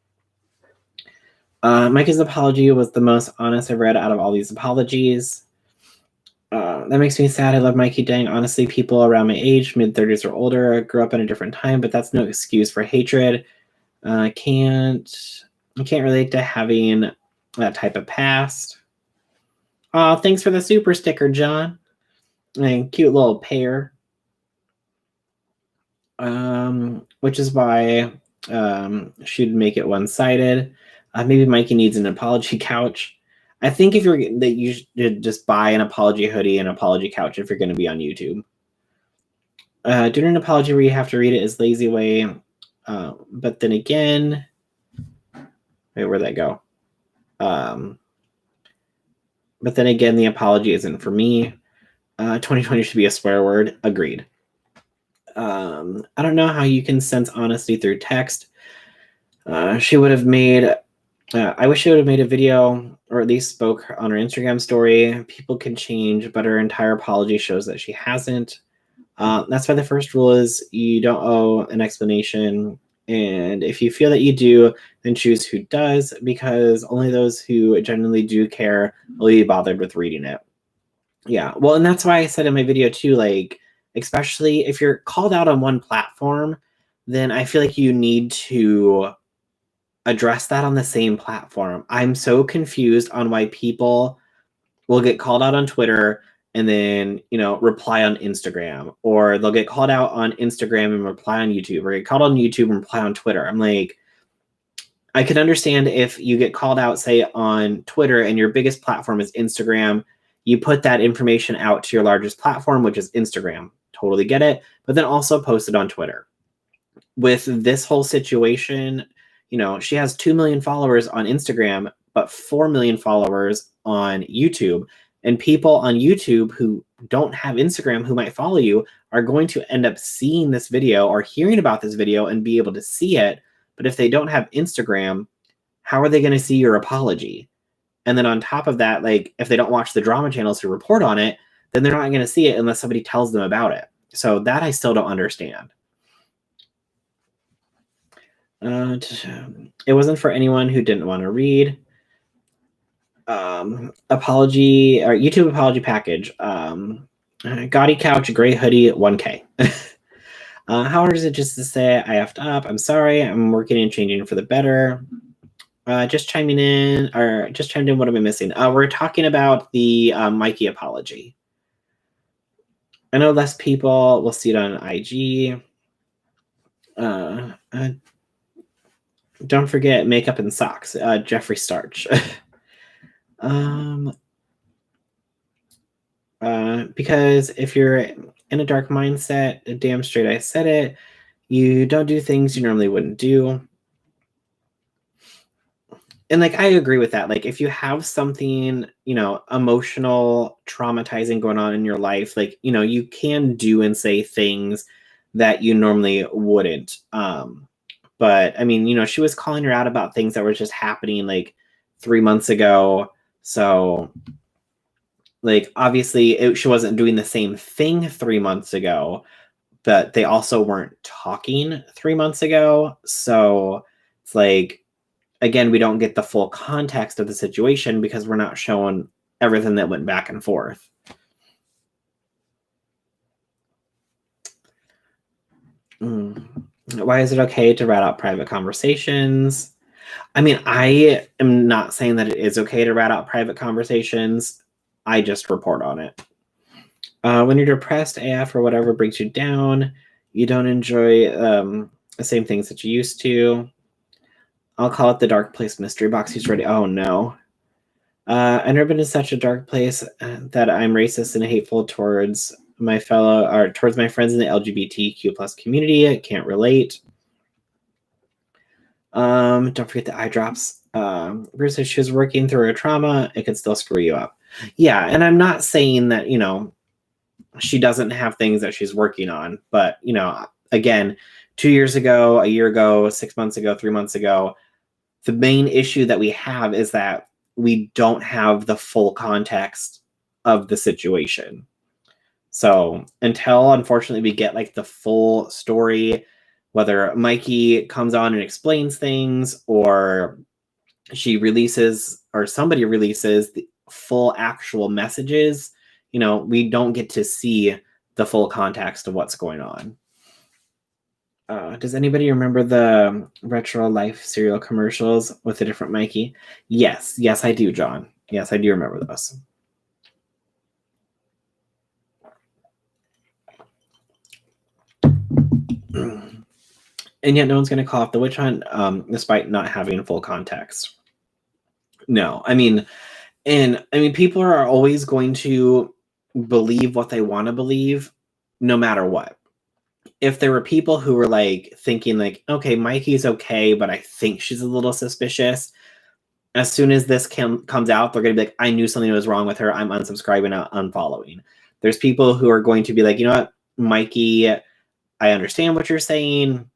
Micah's apology was the most honest I've read out of all these apologies. That makes me sad. I love Mikey. Dang, honestly, people around my age, mid-30s or older, grew up in a different time, but that's no excuse for hatred. I can't relate to having that type of past. Oh, thanks for the super sticker, John. And cute little pair. Which is why she'd make it one-sided. Maybe Mikey needs an apology couch. I think you should just buy an apology hoodie and apology couch if you're going to be on YouTube. Doing an apology where you have to read it is lazy way. But then again, wait, where'd that go? But then again, the apology isn't for me. 2020 should be a swear word. Agreed. I don't know how you can sense honesty through text. She would have made... I wish she would have made a video or at least spoke on her Instagram story. People can change, but her entire apology shows that she hasn't. That's why the first rule is you don't owe an explanation. And if you feel that you do, then choose who does, because only those who genuinely do care will be bothered with reading it. Yeah, well, and that's why I said in my video too, like, especially if you're called out on one platform, then I feel like you need to address that on the same platform. I'm so confused on why people will get called out on Twitter and then, reply on Instagram, or they'll get called out on Instagram and reply on YouTube, or get called on YouTube and reply on Twitter. I'm like, I can understand if you get called out, say, on Twitter and your biggest platform is Instagram, you put that information out to your largest platform, which is Instagram. Totally get it. But then also post it on Twitter. With this whole situation, she has 2 million followers on Instagram, but 4 million followers on YouTube. And people on YouTube who don't have Instagram, who might follow you, are going to end up seeing this video or hearing about this video and be able to see it. But if they don't have Instagram, how are they going to see your apology? And then on top of that, like, if they don't watch the drama channels who report on it, then they're not going to see it unless somebody tells them about it. So that I still don't understand. It wasn't for anyone who didn't want to read. Apology or YouTube apology package. Gaudy couch, gray hoodie, 1K. How hard is it just to say I effed up? I'm sorry. I'm working and changing for the better. Just chimed in. What am I missing? We're talking about the Mikey apology. I know less people will see it on IG. Don't forget makeup and socks. Jeffree Starch. Because if you're in a dark mindset, damn straight I said it, you don't do things you normally wouldn't do. And like, I agree with that. Like, if you have something, emotional, traumatizing going on in your life, like, you can do and say things that you normally wouldn't. But I mean, she was calling her out about things that were just happening like 3 months ago. So like, obviously she wasn't doing the same thing 3 months ago, but they also weren't talking 3 months ago. So it's like, again, we don't get the full context of the situation because we're not showing everything that went back and forth. Why is it okay to rat out private conversations? I mean, I am not saying that it is okay to rat out private conversations. I just report on it. When you're depressed, AF or whatever brings you down, you don't enjoy the same things that you used to. I'll call it the dark place mystery box. He's ready. Oh, no. I've never been in such a dark place that I'm racist and hateful towards my towards my friends in the LGBTQ plus community. I can't relate. Don't forget the eye drops. Bruce says she was working through her trauma. It could still screw you up. Yeah, and I'm not saying that, she doesn't have things that she's working on. But, again, 2 years ago, a year ago, 6 months ago, 3 months ago, the main issue that we have is that we don't have the full context of the situation. So until, unfortunately, we get like the full story, whether Mikey comes on and explains things, or she releases, or somebody releases the full actual messages, we don't get to see the full context of what's going on. Does anybody remember the Retro Life cereal commercials with a different Mikey? Yes, I do, John. Yes, I do remember those. And yet no one's going to call off the witch hunt, despite not having full context. No, I mean, people are always going to believe what they want to believe, no matter what. If there were people who were like thinking like, okay, Mikey's okay, but I think she's a little suspicious, as soon as this comes out, they're going to be like, I knew something was wrong with her. I'm unsubscribing, unfollowing. There's people who are going to be like, you know what, Mikey, I understand what you're saying.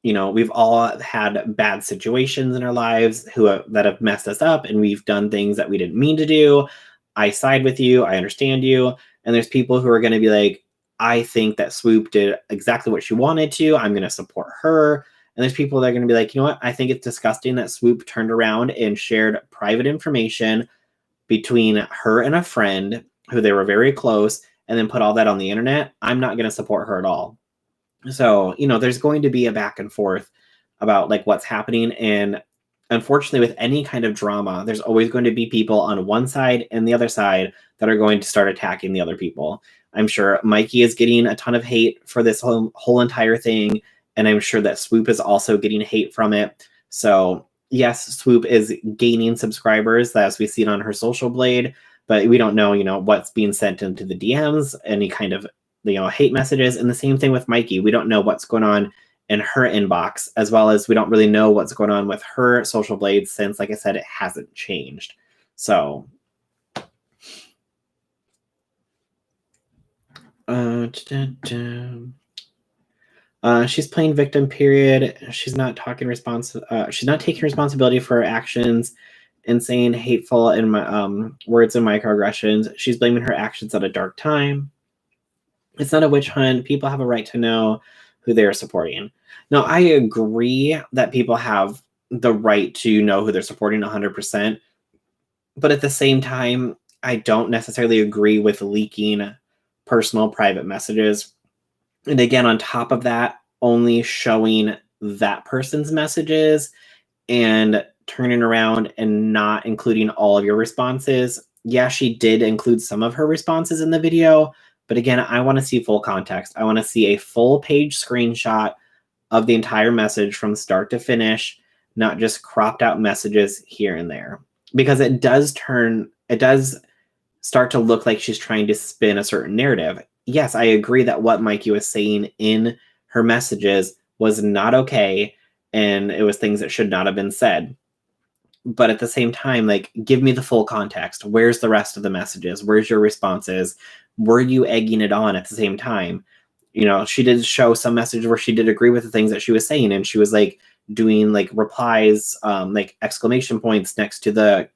We've all had bad situations in our lives that have messed us up, and we've done things that we didn't mean to do. I side with you. I understand you. And there's people who are going to be like, I think that Swoop did exactly what she wanted to. I'm going to support her. And there's people that are going to be like, you know what? I think it's disgusting that Swoop turned around and shared private information between her and a friend who they were very close, and then put all that on the internet. I'm not going to support her at all. So, there's going to be a back and forth about like what's happening. And unfortunately, with any kind of drama, there's always going to be people on one side and the other side that are going to start attacking the other people. I'm sure Mikey is getting a ton of hate for this whole entire thing. And I'm sure that Swoop is also getting hate from it. So yes, Swoop is gaining subscribers as we see it on her social blade, but we don't know, what's being sent into the DMs, any kind of hate messages. And the same thing with Mikey. We don't know what's going on in her inbox, as well as we don't really know what's going on with her social blades, since, like I said, it hasn't changed. So she's playing victim, period. She's not taking responsibility for her actions and saying hateful words and microaggressions. She's blaming her actions at a dark time. It's not a witch hunt. People have a right to know who they are supporting. Now, I agree that people have the right to know who they're supporting 100%. But at the same time, I don't necessarily agree with leaking personal private messages. And again, on top of that, only showing that person's messages and turning around and not including all of your responses. Yeah, she did include some of her responses in the video. But again, I want to see full context. I want to see a full page screenshot of the entire message from start to finish, not just cropped out messages here and there. Because it does start to look like she's trying to spin a certain narrative. Yes, I agree that what Mikey was saying in her messages was not okay, and it was things that should not have been said. But at the same time, like, give me the full context. Where's the rest of the messages? Where's your responses? Were you egging it on at the same time? She did show some messages where she did agree with the things that she was saying, and she was like doing like replies, like exclamation points next to the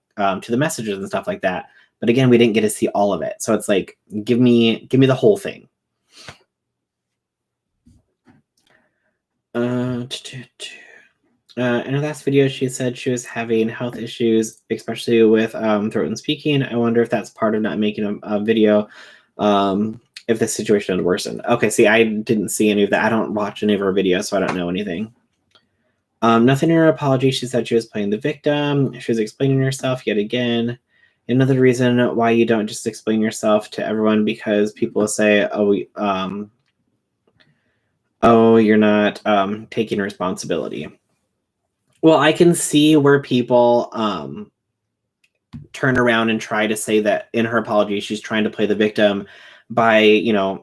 messages and stuff like that. But again, we didn't get to see all of it. So it's like, give me the whole thing. In her last video, she said she was having health issues, especially with throat and speaking. I wonder if that's part of not making a video, if the situation had worsened. Okay, see, I didn't see any of that. I don't watch any of her videos, so I don't know anything. Nothing in her apology. She said she was playing the victim. She was explaining herself yet again. Another reason why you don't just explain yourself to everyone, because people will say, you're not taking responsibility. Well, I can see where people turn around and try to say that in her apology, she's trying to play the victim by,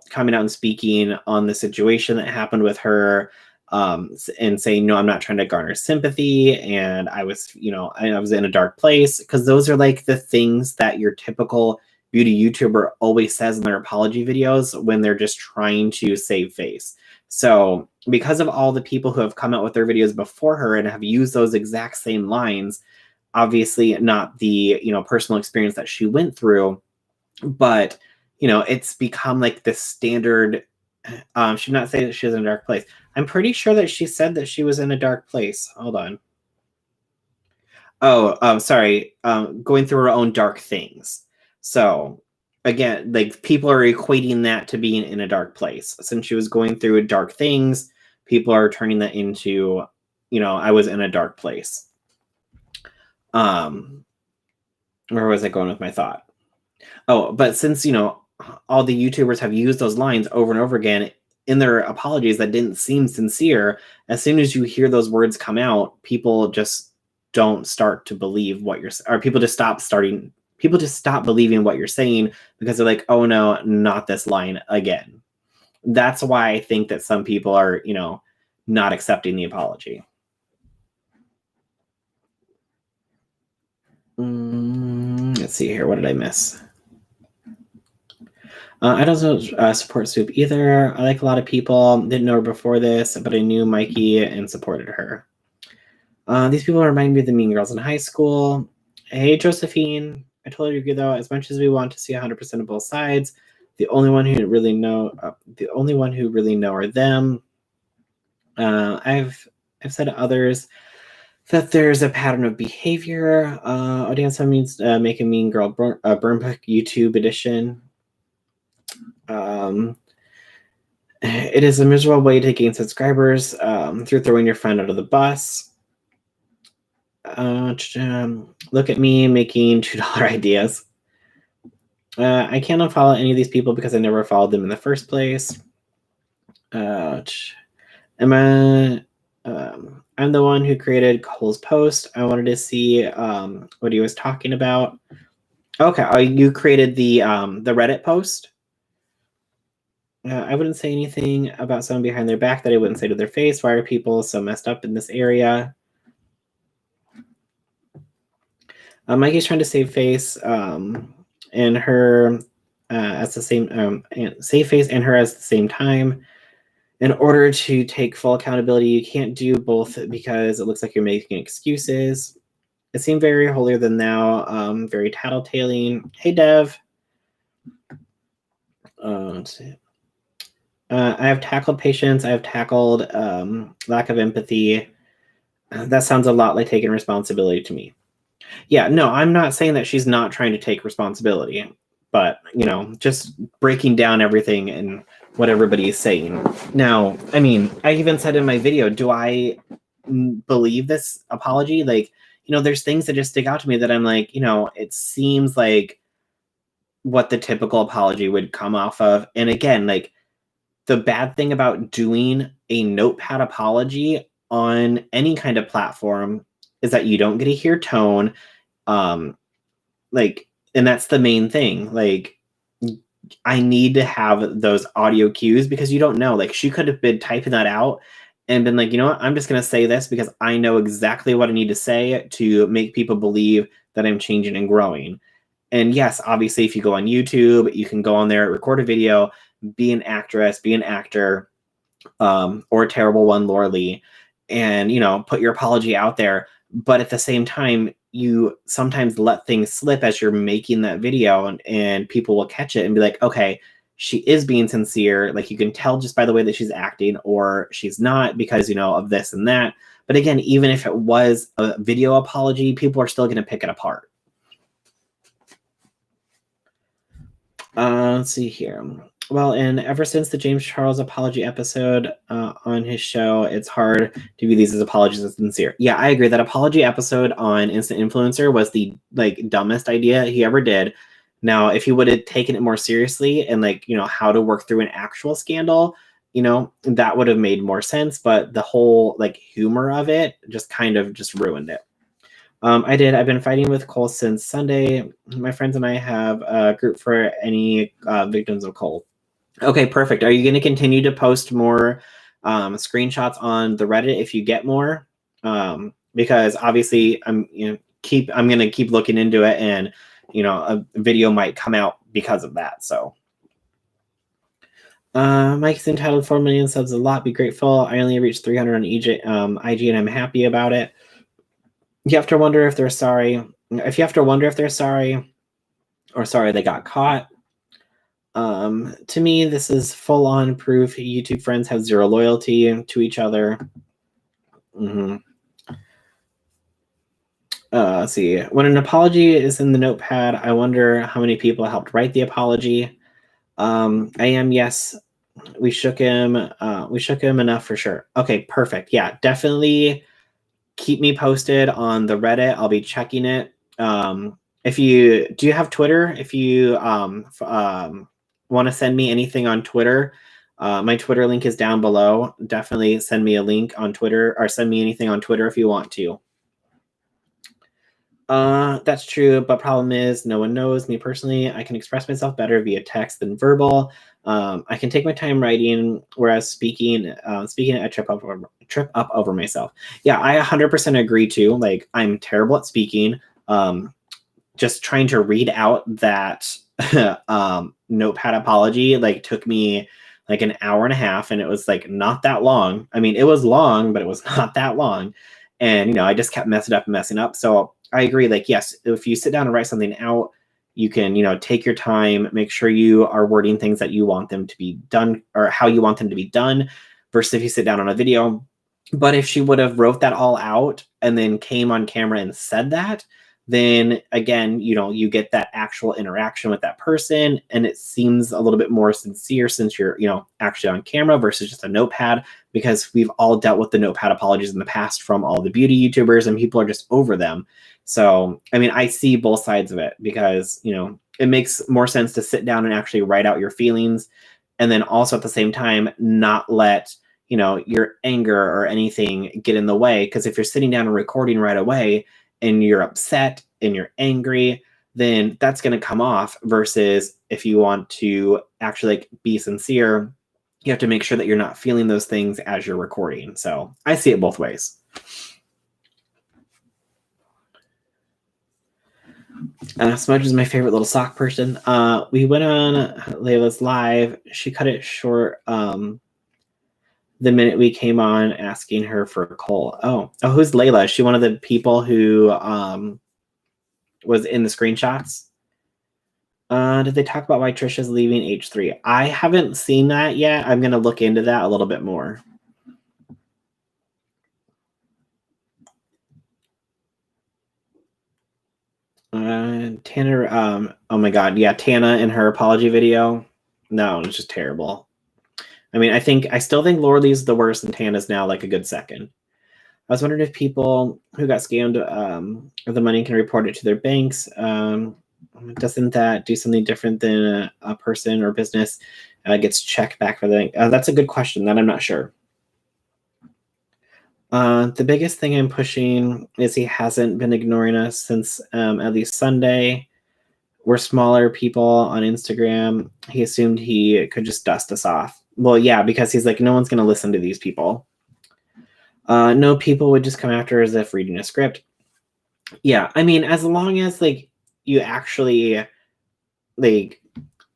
coming out and speaking on the situation that happened with her, and saying, no, I'm not trying to garner sympathy. And I was, I was in a dark place, because those are like the things that your typical beauty YouTuber always says in their apology videos when they're just trying to save face. So because of all the people who have come out with their videos before her and have used those exact same lines, obviously not the, personal experience that she went through, but it's become like this standard. She did not say that she was in a dark place. I'm pretty sure that she said that she was in a dark place. Hold on. Oh, sorry. Going through her own dark things. So again, like people are equating that to being in a dark place. Since she was going through dark things, people are turning that into, I was in a dark place. Where was I going with my thought? Oh, but since all the YouTubers have used those lines over and over again in their apologies that didn't seem sincere, as soon as you hear those words come out, people just don't start to believe what you're, or people just stop believing what you're saying because they're like, oh no, not this line again. That's why I think that some people are, not accepting the apology. Let's see here. What did I miss? I don't support Soup either. I like a lot of people. Didn't know her before this, but I knew Mikey and supported her. These people remind me of the Mean Girls in high school. Hey, Josephine. I totally agree, though. As much as we want to see 100% of both sides, the only one who really know are them. I've said to others that there's a pattern of behavior. Audience means make a Mean Girl burn book YouTube edition. It is a miserable way to gain subscribers through throwing your friend under the bus. Look at me making $2 ideas. I can't unfollow any of these people because I never followed them in the first place. I'm the one who created Cole's post. I wanted to see what he was talking about. Okay, you created the Reddit post. I wouldn't say anything about someone behind their back that I wouldn't say to their face. Why are people so messed up in this area? Mikey's trying to save face and her at the same save face and her at the same time. In order to take full accountability, you can't do both because it looks like you're making excuses. It seemed very holier than thou, very tattletaling. Hey, Dev. Let's see. I have tackled patience. I have tackled lack of empathy. That sounds a lot like taking responsibility to me. Yeah, no, I'm not saying that she's not trying to take responsibility, but, just breaking down everything and what everybody is saying. Now, I mean, I even said in my video, do I believe this apology? Like, there's things that just stick out to me that I'm like, it seems like what the typical apology would come off of. And again, like, the bad thing about doing a notepad apology on any kind of platform is that you don't get to hear tone. And that's the main thing. Like, I need to have those audio cues because you don't know. Like, she could have been typing that out and been like, you know what? I'm just going to say this because I know exactly what I need to say to make people believe that I'm changing and growing. And yes, obviously, if you go on YouTube, you can go on there, record a video, be an actress, be an actor, or a terrible one, Laura Lee, and, put your apology out there. But at the same time, you sometimes let things slip as you're making that video and people will catch it and be like, okay, she is being sincere. Like, you can tell just by the way that she's acting, or she's not because, of this and that. But again, even if it was a video apology, people are still going to pick it apart. Let's see here. Well, and ever since the James Charles apology episode on his show, it's hard to view these as apologies as sincere. Yeah, I agree. That apology episode on Instant Influencer was the dumbest idea he ever did. Now, if he would have taken it more seriously and how to work through an actual scandal, that would have made more sense. But the whole humor of it just kind of just ruined it. I've been fighting with Cole since Sunday. My friends and I have a group for any victims of Cole. Okay, perfect. Are you going to continue to post more screenshots on the Reddit if you get more? Because obviously I'm going to keep looking into it, and a video might come out because of that. So Mike's entitled 4 million subs a lot. Be grateful. I only reached 300 on IG, and I'm happy about it. You have to wonder if they're sorry. If you have to wonder if they're sorry, or sorry, they got caught. To me, this is full-on proof YouTube friends have zero loyalty to each other. Let's see. When an apology is in the notepad, I wonder how many people helped write the apology. Yes. We shook him. We shook him enough for sure. Okay, perfect. Yeah, definitely keep me posted on the Reddit. I'll be checking it. Do you have Twitter? If you want to send me anything on Twitter, my Twitter link is down below. Definitely send me a link on Twitter, or send me anything on Twitter if you want to. That's true, but problem is no one knows me personally. I can express myself better via text than verbal. I can take my time writing, whereas speaking I trip up over myself. Yeah, I 100% agree too. Like, I'm terrible at speaking. Just trying to read out that notepad apology like took me like an hour and a half, and it was like not that long. I mean, it was long, but it was not that long. And I just kept messing up. So I agree. Like, yes, if you sit down and write something out, you can, take your time, make sure you are wording things that you want them to be done or how you want them to be done versus if you sit down on a video. But if she would have wrote that all out and then came on camera and said that, then again, you get that actual interaction with that person, and it seems a little bit more sincere since you're, actually on camera versus just a notepad, because we've all dealt with the notepad apologies in the past from all the beauty YouTubers, and people are just over them. So, I mean, I see both sides of it because, it makes more sense to sit down and actually write out your feelings, and then also at the same time, not let, your anger or anything get in the way. Because if you're sitting down and recording right away, and you're upset and you're angry, then that's going to come off, versus if you want to actually be sincere, you have to make sure that you're not feeling those things as you're recording. So I see it both ways. Smudge is my favorite little sock person. We went on Layla's live. She cut it short the minute we came on asking her for a call. Oh, who's Layla? Is she one of the people who was in the screenshots? Did they talk about why Trisha's leaving H3? I haven't seen that yet. I'm going to look into that a little bit more. Tana, oh my God. Yeah, Tana in her apology video. No, it's just terrible. I mean, I still think Lorelai's the worst, and Tana's now like a good second. I was wondering if people who got scammed of the money can report it to their banks. Doesn't that do something different than a person or business gets checked back for the? That's a good question. That I'm not sure. The biggest thing I'm pushing is he hasn't been ignoring us since at least Sunday. We're smaller people on Instagram. He assumed he could just dust us off. Well, yeah, because he's like, no one's going to listen to these people. No, people would just come after as if reading a script. Yeah, I mean, as long as like you actually like,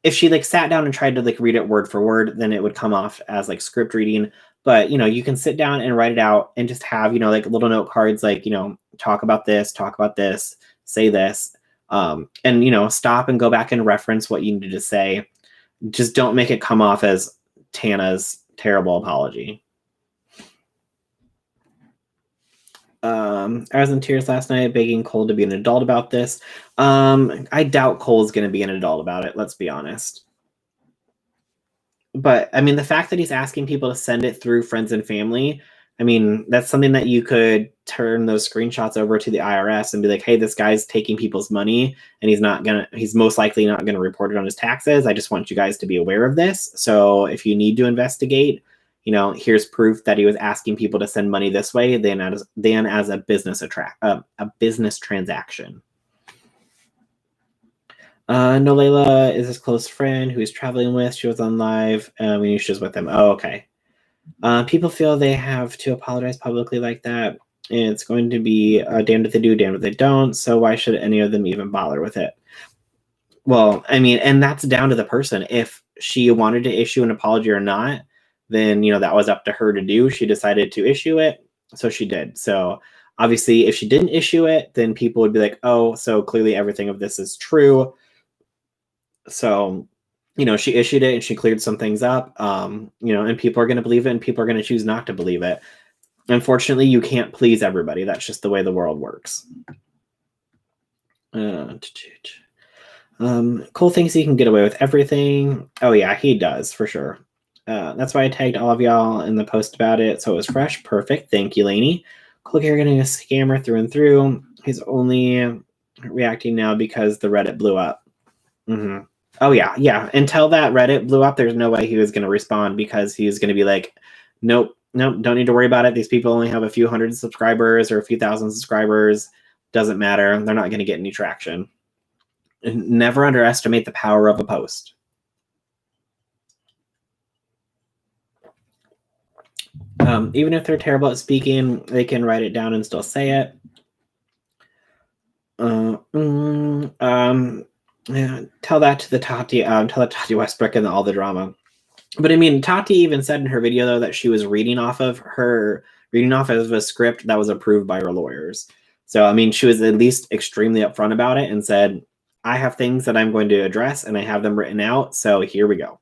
if she like sat down and tried to like read it word for word, then it would come off as like script reading. But you can sit down and write it out and just have like little note cards, like talk about this, say this, and stop and go back and reference what you needed to say. Just don't make it come off as Tana's terrible apology. I was in tears last night begging Cole to be an adult about this. I doubt Cole's going to be an adult about it, let's be honest. But I mean, the fact that he's asking people to send it through friends and family, I mean, that's something that you could turn those screenshots over to the IRS and be like, hey, this guy's taking people's money and he's most likely not going to report it on his taxes. I just want you guys to be aware of this. So if you need to investigate, here's proof that he was asking people to send money this way than as a business business transaction. No, Layla is his close friend who he's traveling with. She was on live when she was with him. Oh, okay. People feel they have to apologize publicly like that. It's going to be damned if they do, damned if they don't. So why should any of them even bother with it? Well, I mean, and that's down to the person. If she wanted to issue an apology or not, then, that was up to her to do. She decided to issue it, so she did. So obviously, if she didn't issue it, then people would be like, oh, so clearly everything of this is true. So, she issued it and she cleared some things up, and people are going to believe it and people are going to choose not to believe it. Unfortunately, you can't please everybody. That's just the way the world works. Cole thinks he can get away with everything. Oh yeah, he does for sure. That's why I tagged all of y'all in the post about it, so it was fresh. Perfect. Thank you, Lainey. Cole Carrigan is a scammer through and through. He's only reacting now because the Reddit blew up. Mm-hmm. Oh yeah. Until that Reddit blew up, there's no way he was going to respond, because he was going to be like, nope, don't need to worry about it. These people only have a few hundred subscribers or a few thousand subscribers. Doesn't matter. They're not going to get any traction. Never underestimate the power of a post. Even if they're terrible at speaking, they can write it down and still say it. Yeah, tell that to the Tati. Tell that Tati Westbrook and all the drama. But I mean, Tati even said in her video though that she was reading off of a script that was approved by her lawyers. So I mean, she was at least extremely upfront about it and said, I have things that I'm going to address and I have them written out. So here we go.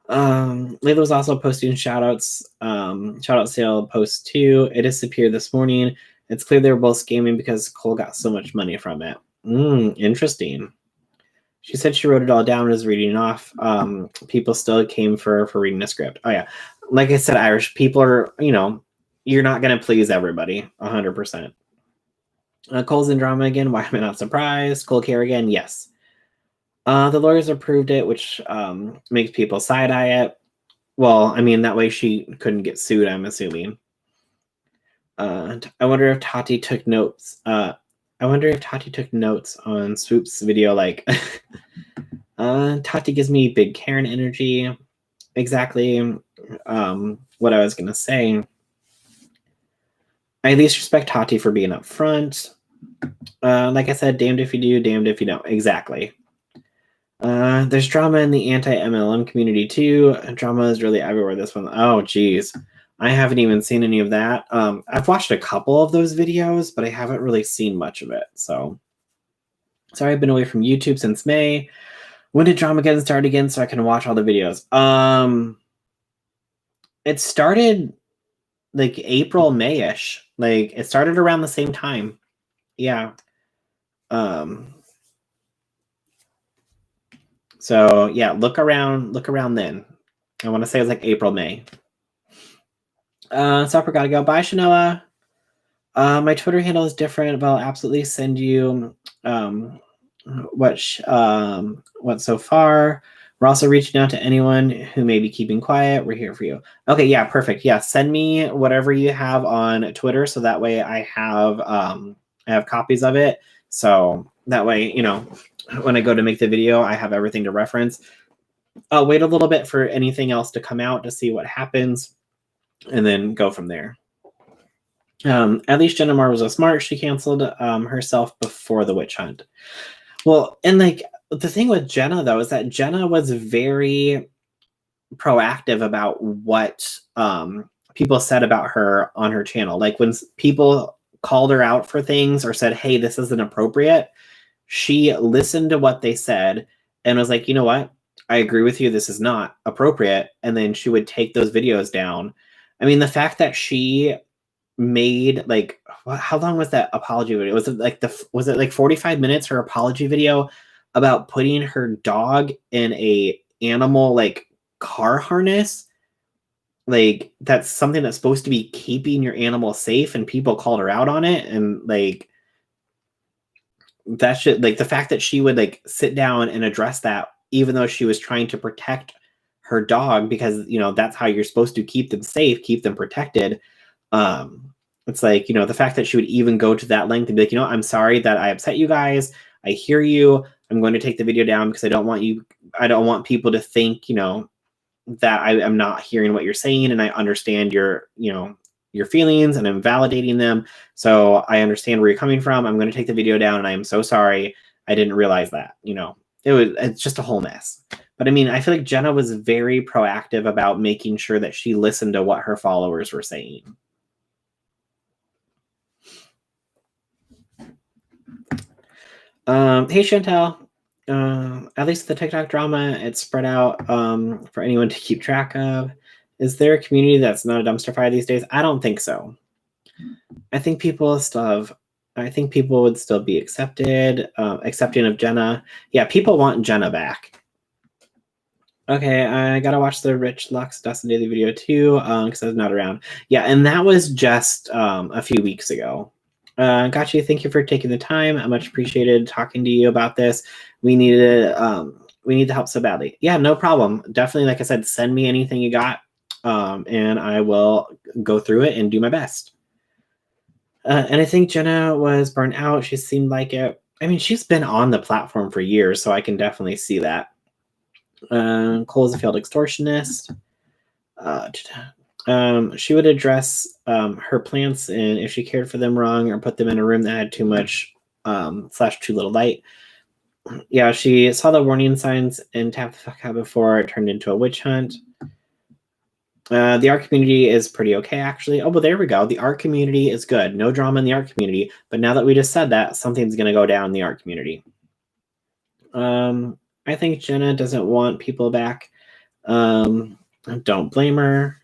Layla was also posting shoutouts. Shoutout sale post 2. It disappeared this morning. It's clear they were both scamming because Cole got so much money from it. Interesting. She said she wrote it all down and was reading off. People still came for reading the script. Oh yeah. Like I said, Irish people are, you're not going to please everybody 100%. Cole's in drama again. Why am I not surprised? Cole Carrigan, yes. The lawyers approved it, which makes people side-eye it. Well, I mean, that way she couldn't get sued, I'm assuming. I wonder if Tati took notes. I wonder if Tati took notes on Swoop's video. Like, Tati gives me big Karen energy. Exactly what I was going to say. I at least respect Tati for being up front. Like I said, damned if you do, damned if you don't. Exactly. There's drama in the anti-MLM community too. Drama is really everywhere. This one, oh geez, I haven't even seen any of that. I've watched a couple of those videos, but I haven't really seen much of it. So, sorry, I've been away from YouTube since May. When did drama start again so I can watch all the videos? It started like April, May-ish. Like it started around the same time. Yeah. So yeah, look around then. I want to say it was like April, May. Supper gotta go. Bye, Shanoa. My Twitter handle is different, but I'll absolutely send you what so far. We're also reaching out to anyone who may be keeping quiet. We're here for you. Okay, yeah, perfect. Yeah, send me whatever you have on Twitter, so that way I have copies of it. So that way, when I go to make the video, I have everything to reference. I'll wait a little bit for anything else to come out to see what happens, and then go from there. At least Jenna Marr was so smart. She canceled herself before the witch hunt. Well, and like the thing with Jenna though is that Jenna was very proactive about what people said about her on her channel. Like when people called her out for things or said, hey, this isn't appropriate, she listened to what they said and was like, you know what? I agree with you. This is not appropriate. And then she would take those videos down. I mean, the fact that she made like, how long was that apology video? Was it like 45 minutes, her apology video about putting her dog in a animal like car harness? Like that's something that's supposed to be keeping your animal safe, and people called her out on it. And like that shit, like the fact that she would like sit down and address that, even though she was trying to protect her dog, because that's how you're supposed to keep them safe, keep them protected. It's like, the fact that she would even go to that length and be like, I'm sorry that I upset you guys. I hear you. I'm going to take the video down because I don't want people to think, that I am not hearing what you're saying, and I understand your feelings and I'm validating them. So I understand where you're coming from. I'm going to take the video down and I am so sorry. I didn't realize that, it's just a whole mess. But I mean, I feel like Jenna was very proactive about making sure that she listened to what her followers were saying. Hey Chantel, At least the TikTok drama, it's spread out for anyone to keep track of. Is there a community that's not a dumpster fire these days? I don't think so. I think people would still be accepting of Jenna. Yeah, people want Jenna back. Okay, I gotta watch the Rich Lux Dustin Daily video too, because I was not around. Yeah, and that was just a few weeks ago. Gotcha. Thank you for taking the time. I much appreciated talking to you about this. We need the help so badly. Yeah, no problem. Definitely, like I said, send me anything you got, and I will go through it and do my best. And I think Jenna was burnt out. She seemed like it. I mean, she's been on the platform for years, so I can definitely see that. Cole is a failed extortionist. She would address her plants, and if she cared for them wrong or put them in a room that had too much / too little light. Yeah, she saw the warning signs and tapped the fuck out before it turned into a witch hunt. The art community is pretty okay, actually. Oh, well, there we go. The art community is good. No drama in the art community. But now that we just said that, something's going to go down in the art community. I think Jenna doesn't want people back. Don't blame her.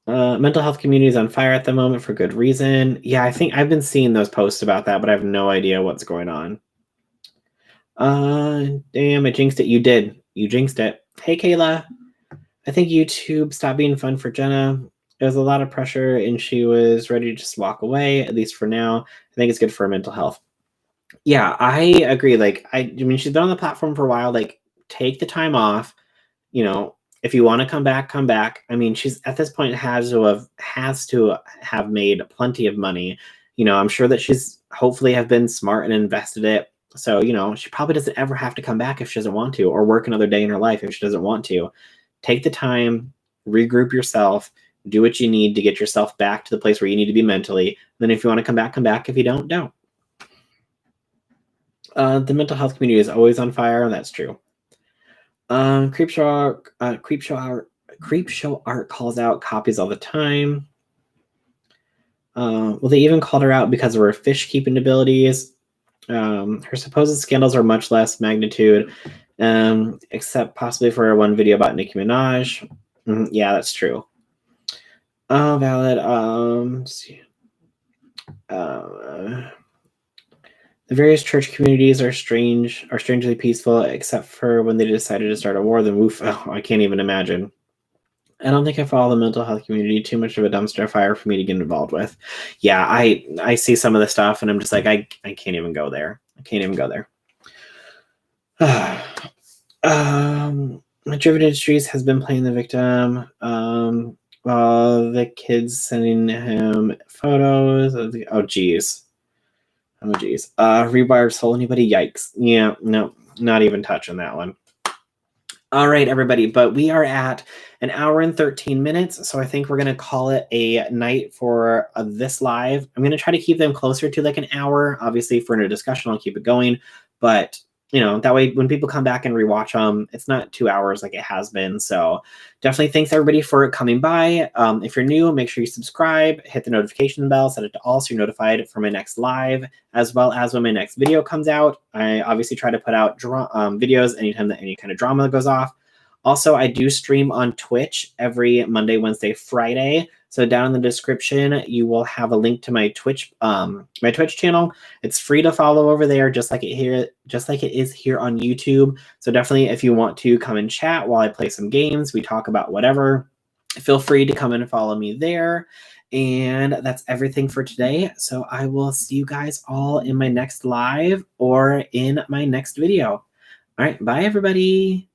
Mental health community is on fire at the moment for good reason. Yeah, I think I've been seeing those posts about that, but I have no idea what's going on. Damn, I jinxed it. You did. You jinxed it. Hey, Kayla. I think YouTube stopped being fun for Jenna. It was a lot of pressure, and she was ready to just walk away, at least for now. I think it's good for her mental health. Yeah, I agree. Like, I mean, she's been on the platform for a while. Like, take the time off. You know, if you want to come back, come back. I mean, she's at this point has to have made plenty of money. You know, I'm sure that she's hopefully have been smart and invested it. So, you know, she probably doesn't ever have to come back if she doesn't want to, or work another day in her life if she doesn't want to. Take the time, regroup yourself, do what you need to get yourself back to the place where you need to be mentally. Then if you want to come back, come back. If you don't, don't. The mental health community is always on fire, and that's true. Creepshow art calls out copies all the time. Well, they even called her out because of her fish keeping abilities. Her supposed scandals are much less magnitude, except possibly for one video about Nicki Minaj. Yeah, that's true. Oh, valid. Let's see. The various church communities are strangely peaceful, except for when they decided to start a war. Then woof, oh, I can't even imagine. I don't think I follow the mental health community. Too much of a dumpster fire for me to get involved with. Yeah, I see some of the stuff, and I'm just like, I can't even go there. I can't even go there. Driven Industries has been playing the victim. While the kids sending him photos of the geez. Oh, geez. Rebar soul anybody? Yikes. Yeah, no, not even touching that one. All right, everybody, but we are at an hour and 13 minutes, so I think we're going to call it a night for this live. I'm going to try to keep them closer to like an hour. Obviously, for a discussion, I'll keep it going, but you know, that way when people come back and rewatch them, it's not 2 hours like it has been. So definitely thanks everybody for coming by. If you're new, make sure you subscribe, hit the notification bell, set it to all so you're notified for my next live, as well as when my next video comes out. I obviously try to put out videos anytime that any kind of drama goes off. Also, I do stream on Twitch every Monday, Wednesday, Friday. So down in the description, you will have a link to my Twitch channel. It's free to follow over there, just like it is here on YouTube. So definitely, if you want to come and chat while I play some games, we talk about whatever, feel free to come and follow me there. And that's everything for today. So I will see you guys all in my next live or in my next video. All right, bye everybody.